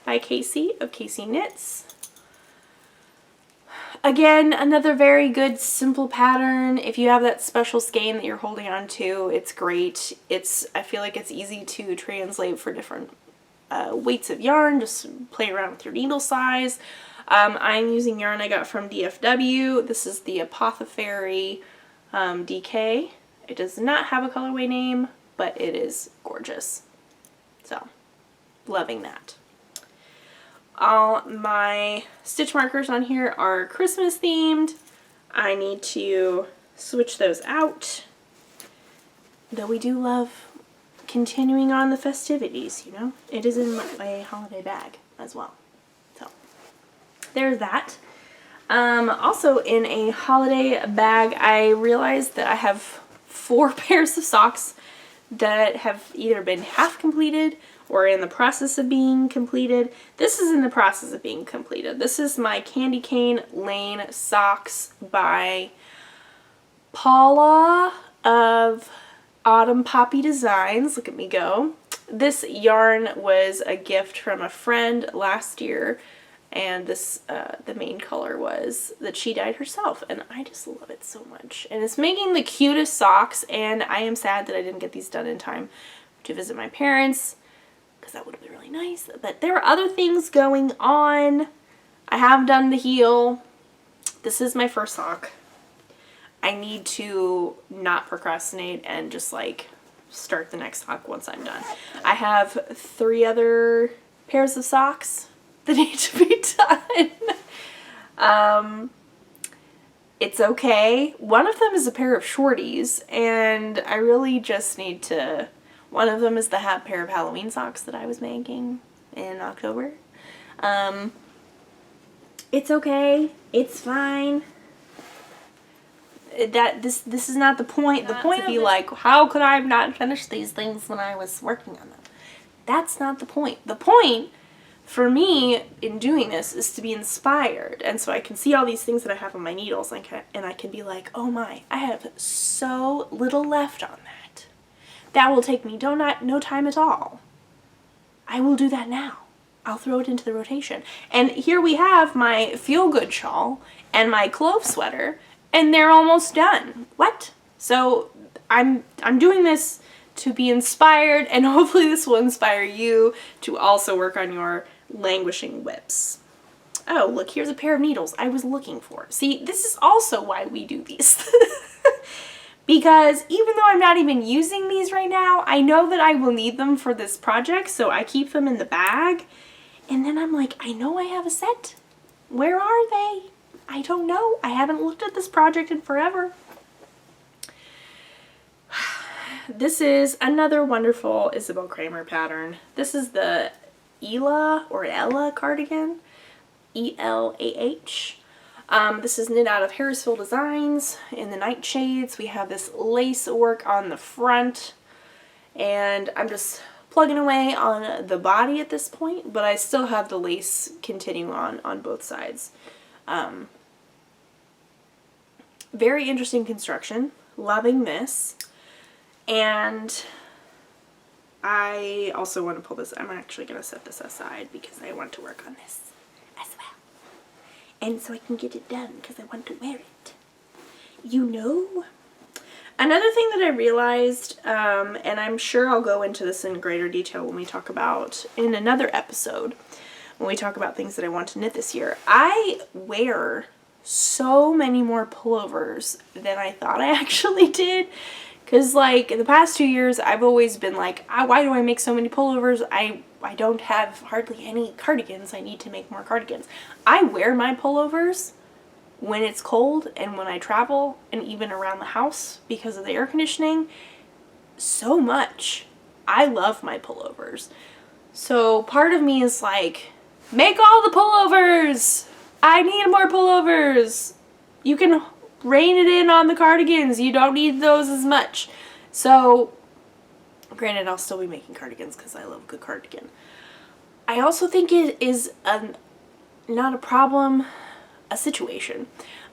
by Casey of Casey Knits. Again, another very good simple pattern. If you have that special skein that you're holding on to, it's great. I feel like it's easy to translate for different weights of yarn. Just play around with your needle size. I'm using yarn I got from DFW. This is the Apothecary DK. It does not have a colorway name, but it is gorgeous. So, loving that. All my stitch markers on here are Christmas themed. I need to switch those out. Though we do love continuing on the festivities, you know. It is in my holiday bag as well. So, there's that. Also in a holiday bag, I realized that I have 4 pairs of socks that have either been half completed or in the process of being completed. This is in the process of being completed. This is my Candy Cane Lane socks by Paula of Autumn Poppy Designs. Look at me go. This yarn was a gift from a friend last year, and this the main color was that she dyed herself, and I just love it so much. And it's making the cutest socks, and I am sad that I didn't get these done in time to visit my parents, because that would have been really nice. But there are other things going on. I have done the heel. This is my first sock. I need to not procrastinate and just like start the next sock once I'm done. I have 3 other pairs of socks that need to be done. It's okay. One of them is a pair of shorties, and I really just need to... One of them is the pair of Halloween socks that I was making in October. It's okay. It's fine. This is not the point. The point to be like, how could I have not finished these things when I was working on them? That's not the point. The point for me in doing this is to be inspired, and so I can see all these things that I have on my needles, and I can be like, oh my, I have so little left on that. That will take me no time at all. I will do that now. I'll throw it into the rotation. And here we have my Feel Good shawl and my clove sweater, and they're almost done. What? So I'm doing this to be inspired, and hopefully this will inspire you to also work on your languishing WIPs. Oh, look, here's a pair of needles I was looking for. See, this is also why we do these. Because even though I'm not even using these right now, I know that I will need them for this project, so I keep them in the bag. And then I'm like, I know I have a set. Where are they? I don't know. I haven't looked at this project in forever. This is another wonderful Isabel Kramer pattern. This is the Ella cardigan. E-L-A-H. This is knit out of Harrisville Designs in the Nightshades. We have this lace work on the front, and I'm just plugging away on the body at this point, but I still have the lace continuing on both sides. Very interesting construction. Loving this. And I also want to pull this. I'm actually going to set this aside because I want to work on this as well. And so I can get it done because I want to wear it. You know? Another thing that I realized, and I'm sure I'll go into this in greater detail when we talk about, in another episode, when we talk about things that I want to knit this year. I wear so many more pullovers than I thought I actually did. Because, like, in the past 2 years, I've always been like, why do I make so many pullovers? I don't have hardly any cardigans. I need to make more cardigans. I wear my pullovers when it's cold and when I travel and even around the house because of the air conditioning so much. I love my pullovers. So part of me is like, make all the pullovers! I need more pullovers! You can rein it in on the cardigans. You don't need those as much. So, granted, I'll still be making cardigans because I love a good cardigan. I also think it is not a problem, a situation.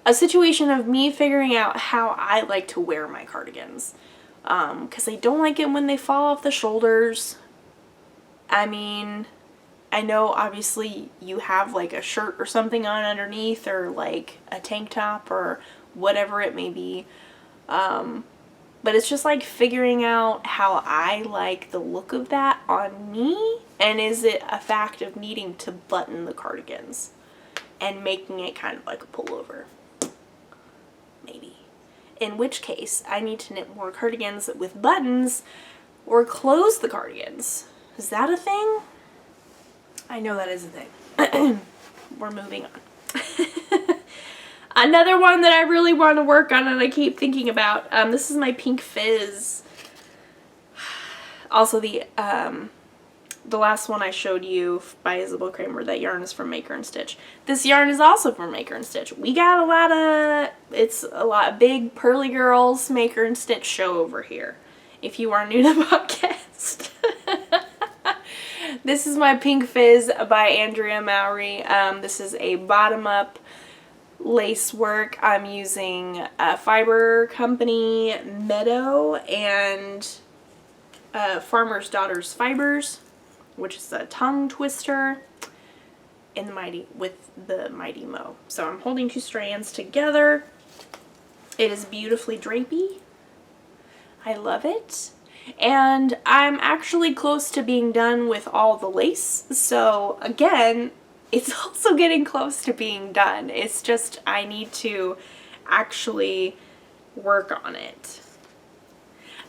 A situation of me figuring out how I like to wear my cardigans. Because I don't like it when they fall off the shoulders. I mean, I know obviously you have like a shirt or something on underneath, or like a tank top or whatever it may be. But it's just like figuring out how I like the look of that on me, and is it a fact of needing to button the cardigans and making it kind of like a pullover. Maybe. In which case, I need to knit more cardigans with buttons or close the cardigans. Is that a thing? I know that is a thing. We're moving on. Another one that I really want to work on and I keep thinking about, this is my Pink Fizz. Also the last one I showed you by Isabel Kramer, that yarn is from Maker and Stitch. This yarn is also from Maker and Stitch. We got a lot of big Pearly Girls Maker and Stitch show over here, if you are new to the podcast. This is my Pink Fizz by Andrea Mowry. This is a bottom-up lace work. I'm using Fiber Company Meadow and Farmer's Daughter's Fibers, which is a tongue twister in the Mighty Mo. So I'm holding 2 strands together. It is beautifully drapey. I love it. And I'm actually close to being done with all the lace. So again, it's also getting close to being done. It's just I need to actually work on it.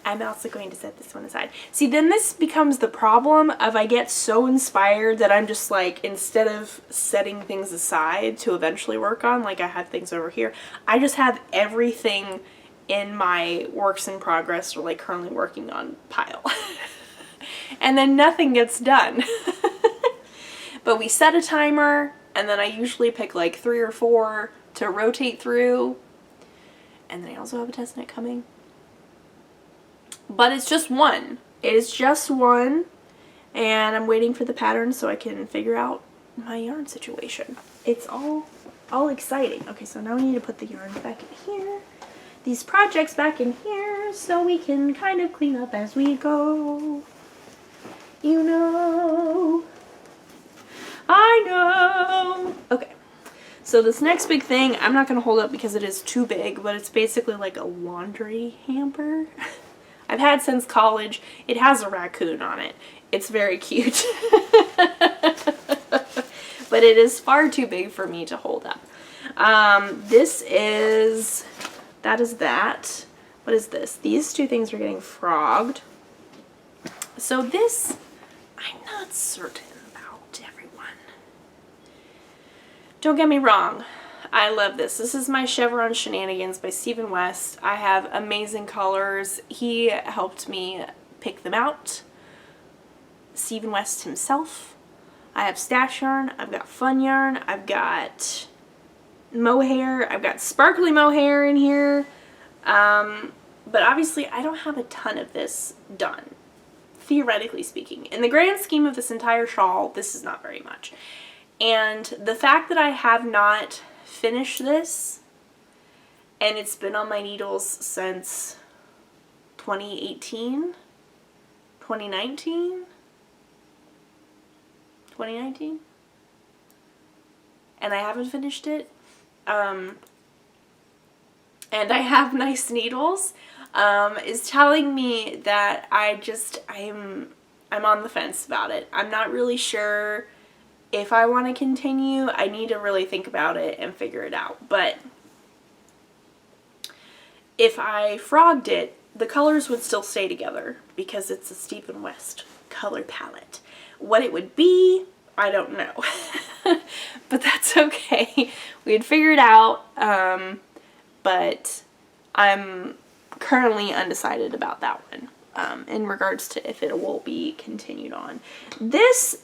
I'm also going to set this one aside. See, then this becomes the problem of I get so inspired that I'm just like, instead of setting things aside to eventually work on, like I had things over here, I just have everything in my works in progress or like currently working on pile. And then nothing gets done. But we set a timer, and then I usually pick like 3 or 4 to rotate through. And then I also have a test knit coming. But it's just one. It is just one. And I'm waiting for the pattern so I can figure out my yarn situation. It's all exciting. Okay, so now we need to put the yarn back in here. These projects back in here so we can kind of clean up as we go. You know. I know. Okay. So this next big thing, I'm not going to hold up because it is too big, but it's basically like a laundry hamper. I've had since college. It has a raccoon on it. It's very cute. But it is far too big for me to hold up. That is that. What is this? These 2 things are getting frogged. So this, I'm not certain about, everyone. Don't get me wrong. I love this. This is my Chevron Shenanigans by Stephen West. I have amazing colors. He helped me pick them out. Stephen West himself. I have stash yarn. I've got fun yarn. I've got mohair. I've got sparkly mohair in here. But obviously I don't have a ton of this done, theoretically speaking. In the grand scheme of this entire shawl, this is not very much. And the fact that I have not finished this, and it's been on my needles since 2018, 2019? 2019? And I haven't finished it. And I have nice needles, is telling me that I'm on the fence about it. I'm not really sure if I want to continue. I need to really think about it and figure it out. But if I frogged it, the colors would still stay together because it's a Stephen West color palette. What it would be, I don't know. But that's okay. We'd figure it out. But I'm currently undecided about that one. In regards to if it will be continued on. This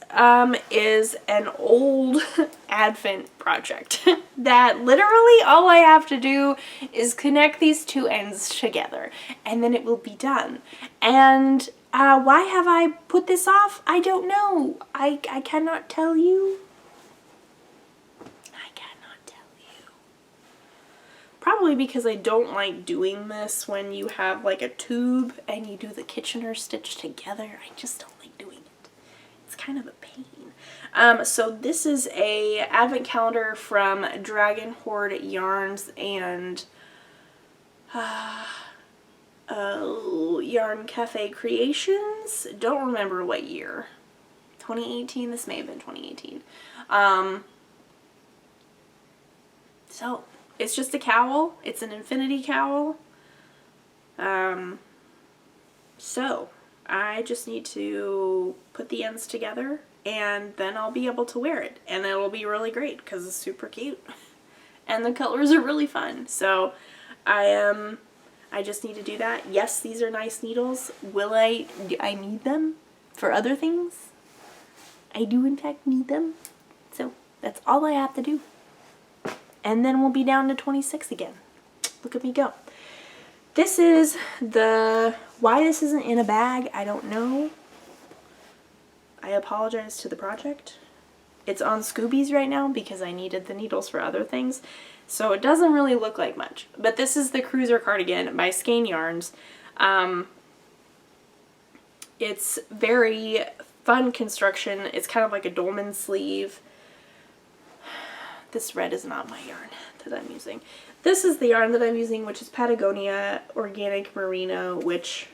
is an old Advent project that literally all I have to do is connect these two ends together and then it will be done. And why have I put this off? I don't know. I cannot tell you. Probably because I don't like doing this when you have like a tube and you do the Kitchener stitch together. I just don't like doing it. It's kind of a pain. So this is a advent calendar from Dragon Horde Yarns and Yarn Cafe Creations. Don't remember what year. 2018? This may have been 2018. So it's just a cowl. It's an infinity cowl. So I just need to put the ends together and then I'll be able to wear it. And it'll be really great because it's super cute. And the colors are really fun. So I just need to do that. Yes, these are nice needles. Do I need them for other things? I do in fact need them. So that's all I have to do. And then we'll be down to 26 again. Look at me go. This is why this isn't in a bag, I don't know. I apologize to the project. It's on Scoobies right now because I needed the needles for other things. So it doesn't really look like much. But this is the Cruiser Cardigan by Skein Yarns. It's very fun construction. It's kind of like a dolman sleeve. This red is not my yarn that I'm using. This is the yarn that I'm using, which is Patagonia Organic Merino, which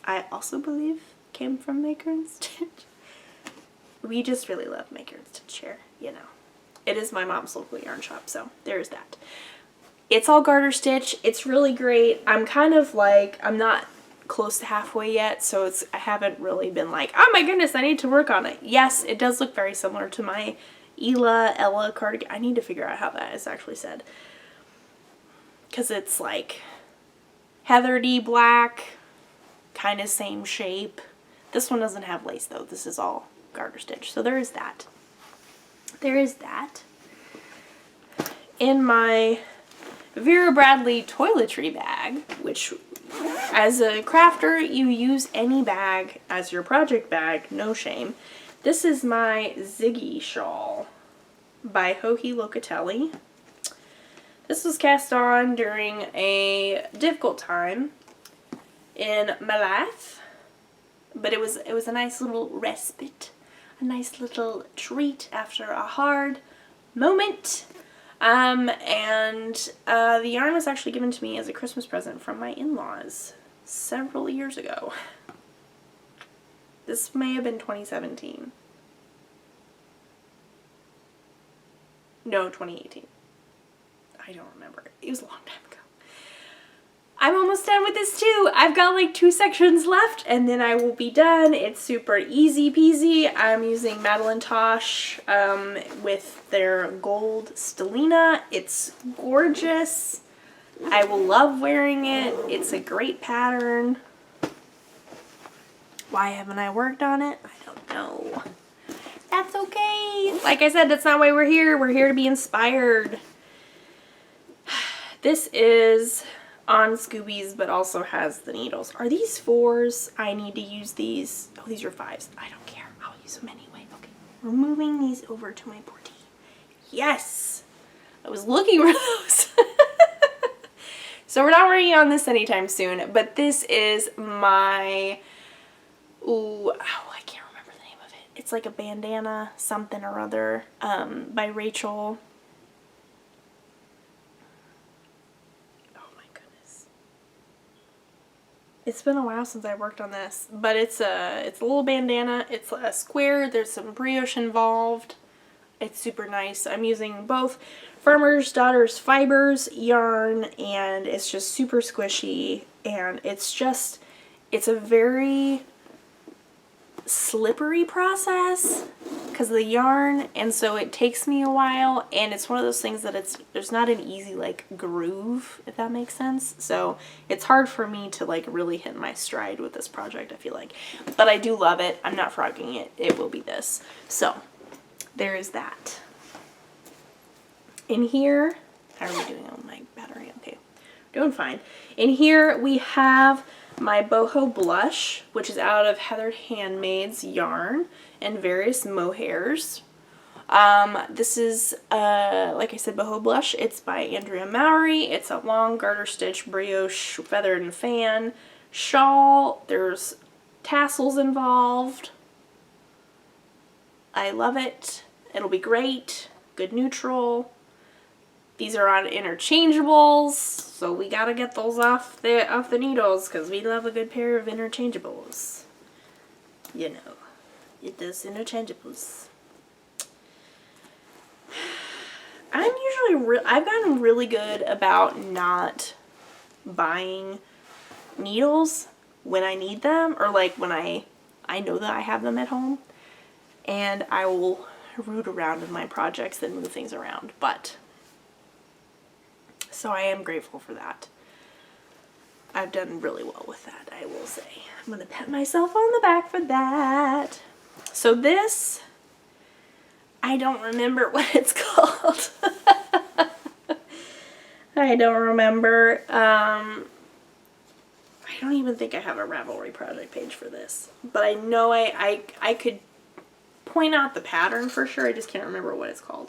I also believe came from Maker and Stitch. We just really love Maker and Stitch here, you know. It is my mom's local yarn shop, so there's that. It's all garter stitch. It's really great. I'm kind of like, I'm not close to halfway yet, so I haven't really been like, oh my goodness, I need to work on it. Yes, it does look very similar to my Ella cardigan. I need to figure out how that is actually said. Because it's like heathery black, kind of same shape. This one doesn't have lace though. This is all garter stitch. So there is that. There is that. In my Vera Bradley toiletry bag, which as a crafter, you use any bag as your project bag, no shame. This is my Ziggy shawl by Joji Locatelli. This was cast on during a difficult time in my life, but it was a nice little respite, a nice little treat after a hard moment. The yarn was actually given to me as a Christmas present from my in-laws several years ago. This may have been 2017. No, 2018. I don't remember. It was a long time ago. I'm almost done with this too. I've got like 2 sections left and then I will be done. It's super easy peasy. I'm using Madeline Tosh with their gold Stellina. It's gorgeous. I will love wearing it. It's a great pattern. Why haven't I worked on it? I don't know. That's okay. Like I said, that's not why we're here. We're here to be inspired. This is on Scoobies, but also has the needles. Are these 4s? I need to use these. Oh, these are 5s. I don't care. I'll use them anyway. Okay. We're moving these over to my board. Yes! I was looking for those. So we're not working on this anytime soon, but this is my Ooh, oh, I can't remember the name of it. It's like a bandana something or other, by Rachel. Oh my goodness. It's been a while since I worked on this, but it's a little bandana. It's a square. There's some brioche involved. It's super nice. I'm using both Farmer's Daughter's Fibers yarn, and it's just super squishy, and it's a very slippery process because of the yarn, and so it takes me a while, and it's one of those things that there's not an easy like groove, if that makes sense. So it's hard for me to like really hit my stride with this project, I feel like. But I do love it. I'm not frogging it. It will be this. So there is that. In here, how are we doing on my battery? Okay, doing fine. In here we have my boho blush, which is out of Heather Handmaid's yarn and various mohairs. This is, like I said, boho blush. It's by Andrea Mowry. It's a long garter stitch brioche feathered and fan shawl. There's tassels involved. I love it. It'll be great. Good neutral. These are on interchangeables, so we gotta get those off the needles because we love a good pair of interchangeables. You know, it does interchangeables. I've gotten really good about not buying needles when I need them, or like when I know that I have them at home, and I will root around in my projects and move things around, but so I am grateful for that. I've done really well with that, I will say. I'm going to pat myself on the back for that. So this, I don't remember what it's called. I don't remember. I don't even think I have a Ravelry project page for this. But I know I could point out the pattern for sure. I just can't remember what it's called.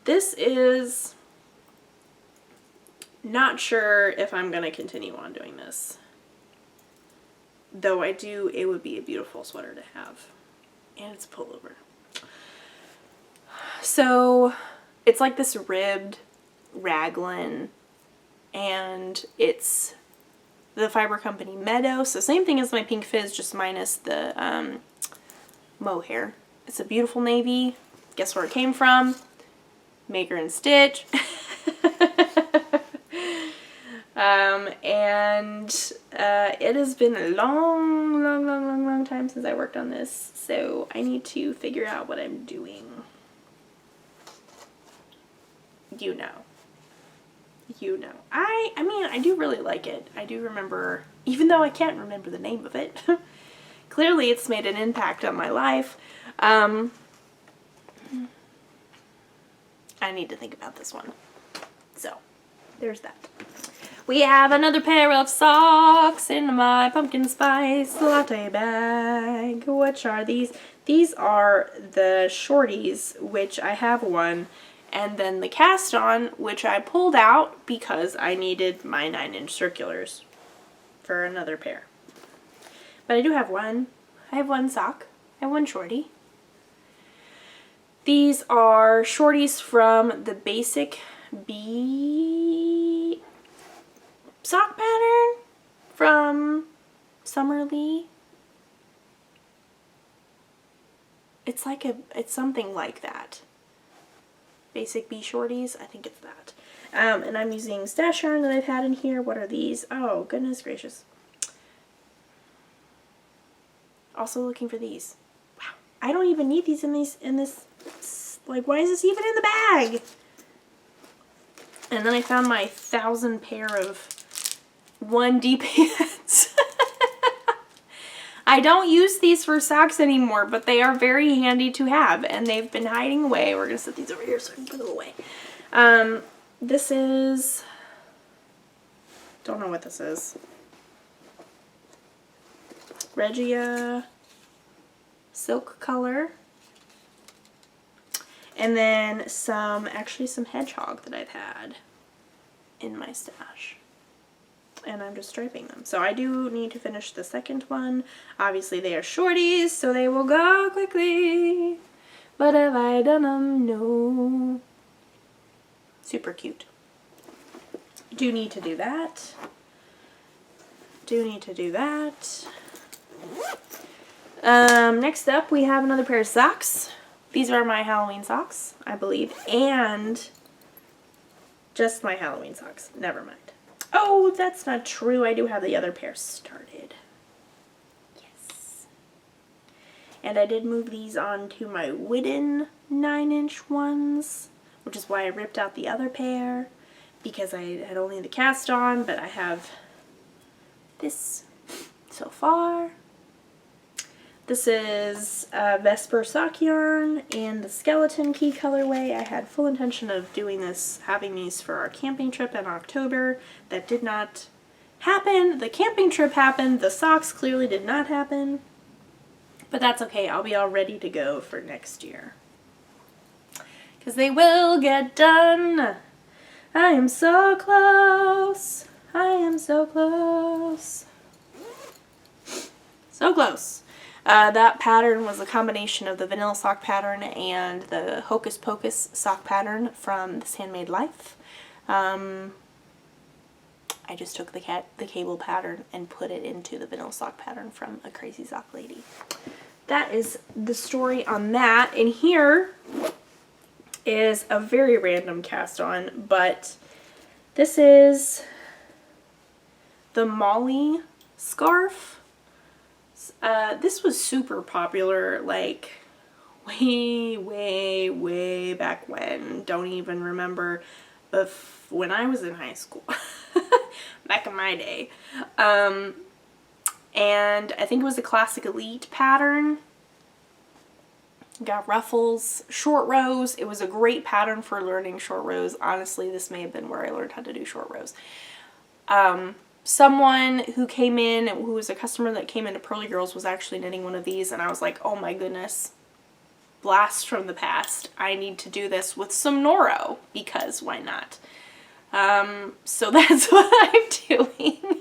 This is... not sure if I'm going to continue on doing this. Though I do, it would be a beautiful sweater to have. And it's a pullover. So, it's like this ribbed raglan. And it's the fiber company Meadow. So same thing as my Pink Fizz, just minus the mohair. It's a beautiful navy. Guess where it came from? Maker and Stitch. It has been a long time since I worked on this, so I need to figure out what I'm doing. You know. I mean, I do really like it. I do remember, even though I can't remember the name of it. Clearly it's made an impact on my life. I need to think about this one. So, there's that. We have another pair of socks in my pumpkin spice latte bag. Which are these? These are the shorties, which I have one, and then the cast on, which I pulled out because I needed my 9-inch circulars for another pair. But I do have one. I have one sock. I have one shorty. These are shorties from the Basic Bee sock pattern from Summer Lee. It's something like that. Basic Bee shorties, I think it's that. And I'm using stash yarn that I've had in here. What are these? Oh, goodness gracious. Also looking for these. Wow, I don't even need these in this, like, why is this even in the bag? And then I found my 1,000 pair of 1D pants. I don't use these for socks anymore, but they are very handy to have, and they've been hiding away. We're going to set these over here so I can put them away. This is, don't know what this is. Regia silk color. And then actually some hedgehog that I've had in my stash. and I'm just striping them. So I do need to finish the second one. Obviously they are shorties, so they will go quickly. But have I done them? No. Super cute. Do need to do that. Do need to do that. Next up we have another pair of socks. These are my Halloween socks, I believe, and just my Halloween socks. Never mind. Oh, that's not true. I do have the other pair started. Yes. And I did move these onto my wooden 9-inch ones, which is why I ripped out the other pair, because I had only the cast on, but I have this so far. This is Vesper sock yarn in the skeleton key colorway. I had full intention of doing this, having these for our camping trip in October. That did not happen. The camping trip happened. The socks clearly did not happen. But that's okay. I'll be all ready to go for next year. Because they will get done. I am so close. I am so close. So close. That pattern was a combination of the vanilla sock pattern and the Hocus Pocus sock pattern from This Handmade Life. I just took the cable pattern and put it into the vanilla sock pattern from A Crazy Sock Lady. That is the story on that. And here is a very random cast on, but this is the Molly scarf. This was super popular, like, way back when. Don't even remember when I was in high school. Back in my day. And I think it was a Classic Elite pattern. Got ruffles, short rows. It was a great pattern for learning short rows. Honestly, this may have been where I learned how to do short rows. Someone who came in, who was a customer that came into Pearly Girls, was actually knitting one of these, and I was like, oh my goodness, blast from the past. I need to do this with some Noro, because why not? So that's what I'm doing.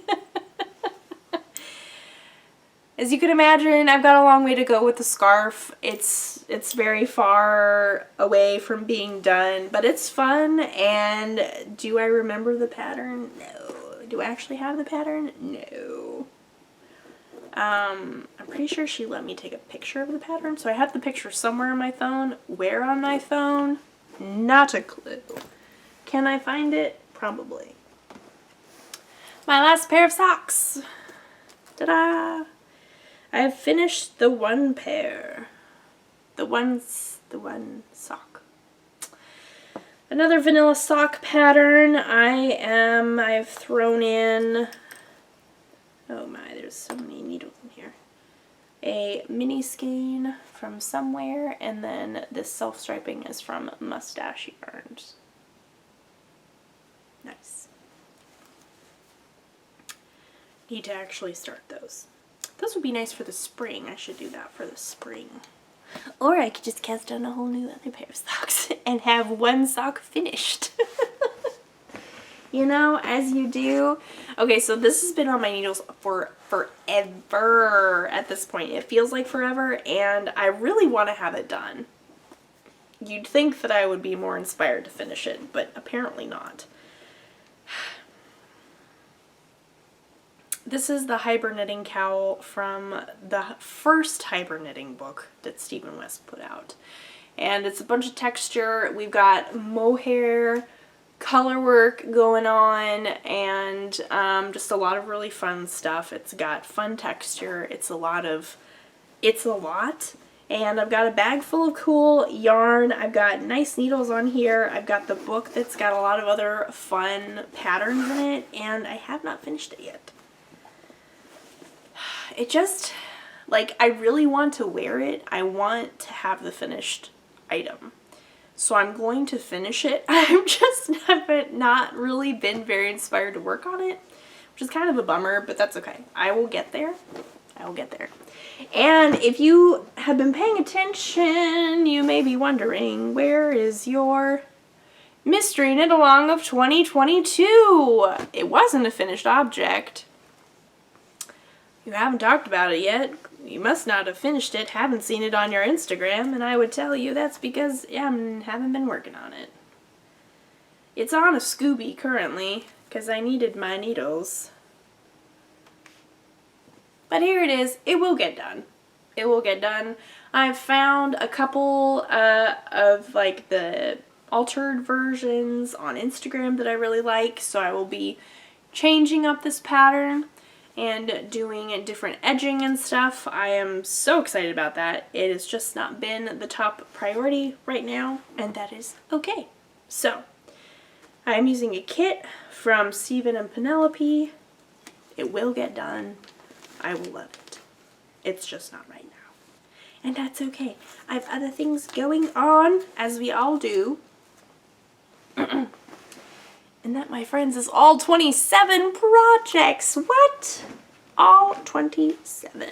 As you can imagine, I've got a long way to go with the scarf. It's very far away from being done, but it's fun. And do I remember the pattern? No. Do I actually have the pattern? No. I'm pretty sure she let me take a picture of the pattern, so I have the picture somewhere on my phone. Where on my phone? Not a clue. Can I find it? Probably. My last pair of socks. Ta-da! I've finished the one pair. The one sock. Another vanilla sock pattern. I've thrown in, oh my, there's so many needles in here. A mini skein from somewhere, and then this self-striping is from Mustache Yarns. Nice. Need to actually start those. Those would be nice for the spring. I should do that for the spring. Or I could just cast on a whole new other pair of socks and have one sock finished. You know, as you do. Okay, so this has been on my needles for forever at this point. It feels like forever, and I really want to have it done. You'd think that I would be more inspired to finish it, but apparently not. This is the Hyper Knitting Cowl from the first Hyper Knitting book that Stephen West put out. And it's a bunch of texture. We've got mohair, color work going on, and just a lot of really fun stuff. It's got fun texture. It's a lot. And I've got a bag full of cool yarn. I've got nice needles on here. I've got the book that's got a lot of other fun patterns in it, and I have not finished it yet. It just, like, I really want to wear it. I want to have the finished item. So I'm going to finish it. I've just not really been very inspired to work on it, which is kind of a bummer, but that's okay. I will get there. I will get there. And if you have been paying attention, you may be wondering, where is your Mystery Knit Along of 2022. It wasn't a finished object. You haven't talked about it yet. You must not have finished it, haven't seen it on your Instagram, and I would tell you that's because you haven't been working on it. It's on a Scooby currently, because I needed my needles. But here it is. It will get done. It will get done. I've found a couple of like the altered versions on Instagram that I really like, so I will be changing up this pattern and doing different edging and stuff. I am so excited about that. It has just not been the top priority right now, and that is okay. So, I am using a kit from Stephen and Penelope. It will get done. I will love it. It's just not right now. And that's okay. I have other things going on, as we all do. And that, my friends, is all 27 projects. What? All 27.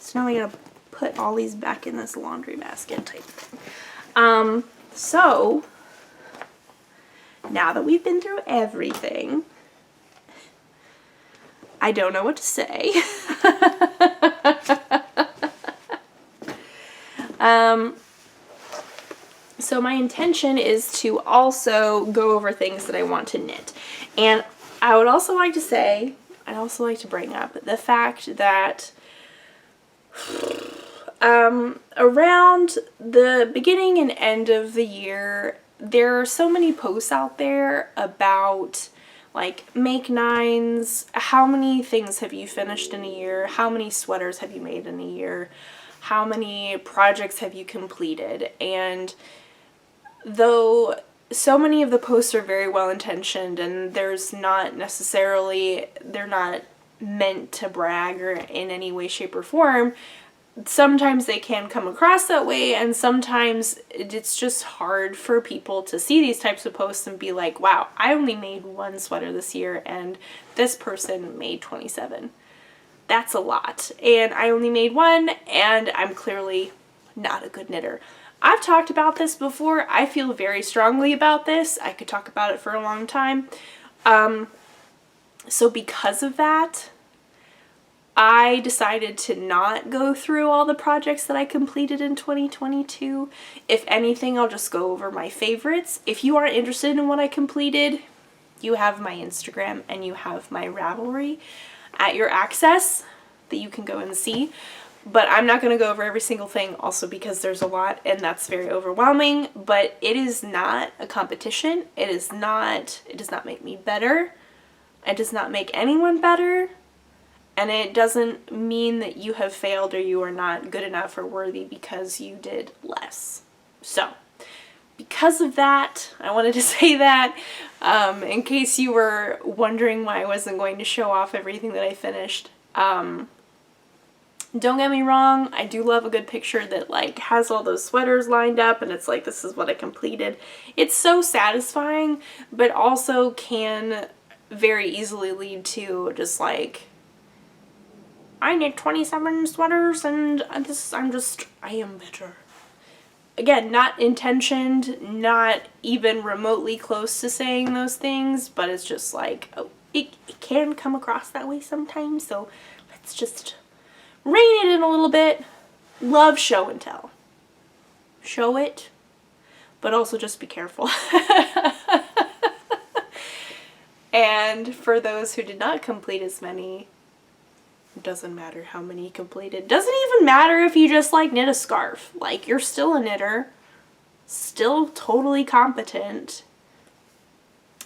So now I gotta put all these back in this laundry basket type thing. So, now that we've been through everything, I don't know what to say. So my intention is to also go over things that I want to knit. And I would also like to say, I'd also like to bring up the fact that around the beginning and end of the year, there are so many posts out there about like make nines, how many things have you finished in a year, how many sweaters have you made in a year, how many projects have you completed. And though so many of the posts are very well intentioned and there's not necessarily, they're not meant to brag or in any way, shape, or form, sometimes they can come across that way, and sometimes it's just hard for people to see these types of posts and be like, wow, I only made one sweater this year and this person made 27. That's a lot. And I only made one, and I'm clearly not a good knitter. I've talked about this before. I feel very strongly about this. I could talk about it for a long time. So because of that, I decided to not go through all the projects that I completed in 2022. If anything, I'll just go over my favorites. If you aren't interested in what I completed, you have my Instagram and you have my Ravelry at your access that you can go and see. But I'm not going to go over every single thing also because there's a lot and that's very overwhelming. But it is not a competition. It does not make me better. It does not make anyone better. And it doesn't mean that you have failed or you are not good enough or worthy because you did less. So, because of that, I wanted to say that in case you were wondering why I wasn't going to show off everything that I finished. Don't get me wrong, I do love a good picture that like has all those sweaters lined up and it's like, this is what I completed. It's so satisfying, but also can very easily lead to just like, I knit 27 sweaters and I am better. Again, not intentioned, not even remotely close to saying those things, but it's just like, oh, it can come across that way sometimes, so let's just rein it in a little bit. Love show and tell. Show it, but also just be careful. And for those who did not complete as many, it doesn't matter how many you completed. Doesn't even matter if you just like knit a scarf. Like, you're still a knitter, still totally competent.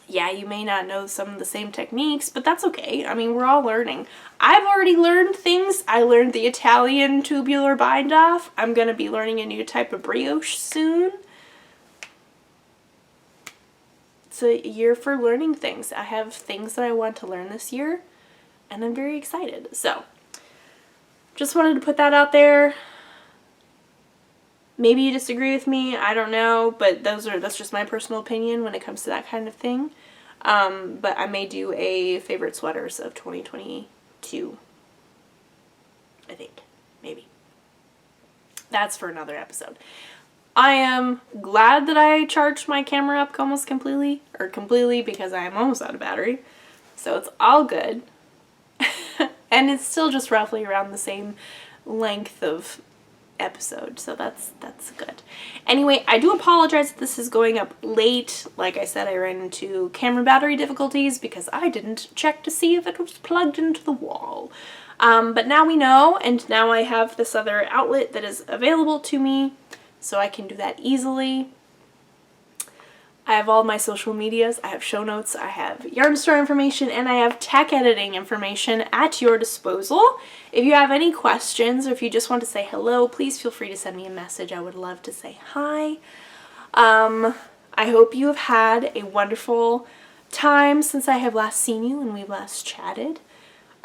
Yeah, you may not know some of the same techniques, but that's okay. I mean, we're all learning. I've already learned things. I learned the Italian tubular bind off. I'm going to be learning a new type of brioche soon. It's a year for learning things. I have things that I want to learn this year, and I'm very excited. So, just wanted to put that out there. Maybe you disagree with me, I don't know, but that's just my personal opinion when it comes to that kind of thing. But I may do a favorite sweaters of 2022. I think. Maybe. That's for another episode. I am glad that I charged my camera up almost completely, because I am almost out of battery. So it's all good. And it's still just roughly around the same length of episode, so that's good. Anyway, I do apologize that this is going up late. Like I said, I ran into camera battery difficulties because I didn't check to see if it was plugged into the wall. But now we know, and now I have this other outlet that is available to me, so I can do that easily. I have all my social medias, I have show notes, I have yarn store information, and I have tech editing information at your disposal. If you have any questions, or if you just want to say hello, please feel free to send me a message. I would love to say hi. I hope you have had a wonderful time since I have last seen you and we've last chatted.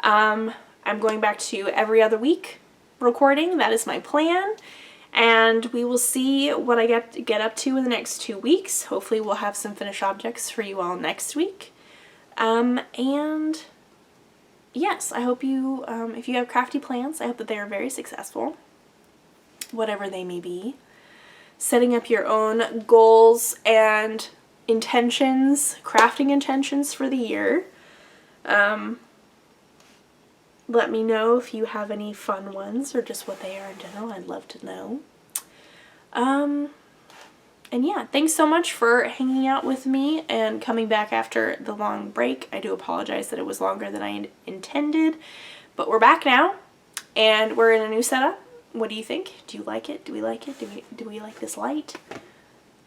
I'm going back to every other week recording. That is my plan. And we will see what I get up to in the next 2 weeks. Hopefully we'll have some finished objects for you all next week. And yes, I hope you, if you have crafty plans, I hope that they are very successful, whatever they may be. Setting up your own goals and intentions, crafting intentions for the year. Let me know if you have any fun ones or just what they are in general. I'd love to know. And yeah, thanks so much for hanging out with me and coming back after the long break. I do apologize that it was longer than I intended, but we're back now and we're in a new setup. What do you think? Do you like it? Do we like it? Do we like this light?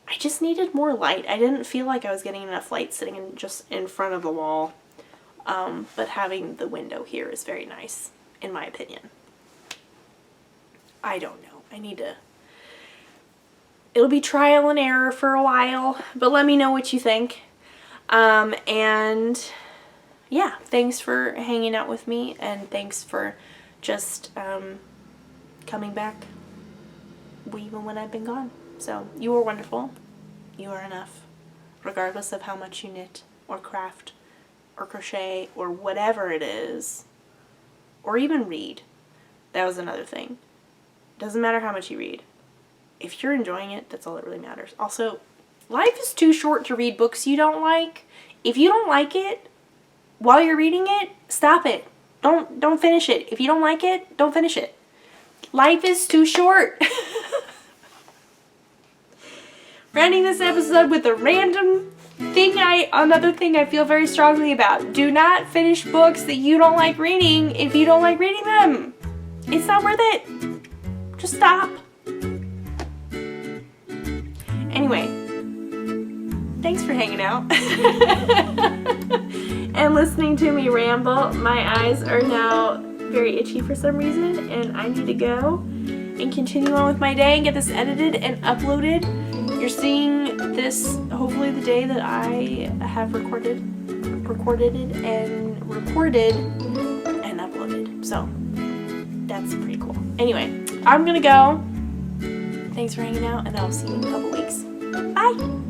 I just needed more light. I didn't feel like I was getting enough light sitting just in front of the wall. But having the window here is very nice, in my opinion. I don't know. It'll be trial and error for a while, but let me know what you think. And yeah, thanks for hanging out with me, and thanks for just coming back even when I've been gone. So you are wonderful. You are enough, regardless of how much you knit or craft or crochet or whatever it is, or even read. That was another thing. Doesn't matter how much you read. If you're enjoying it, that's all that really matters. Also, life is too short to read books you don't like. If you don't like it while you're reading it, stop it. Don't finish it. If you don't like it, don't finish it. Life is too short. We're ending this episode with a random another thing I feel very strongly about. Do not finish books that you don't like reading if you don't like reading them. It's not worth it. Just stop. Anyway, thanks for hanging out and listening to me ramble. My eyes are now very itchy for some reason, and I need to go and continue on with my day and get this edited and uploaded. You're seeing this hopefully the day that I have recorded it and uploaded. So that's pretty cool. Anyway, I'm gonna go. Thanks for hanging out, and I'll see you in a couple weeks. Bye!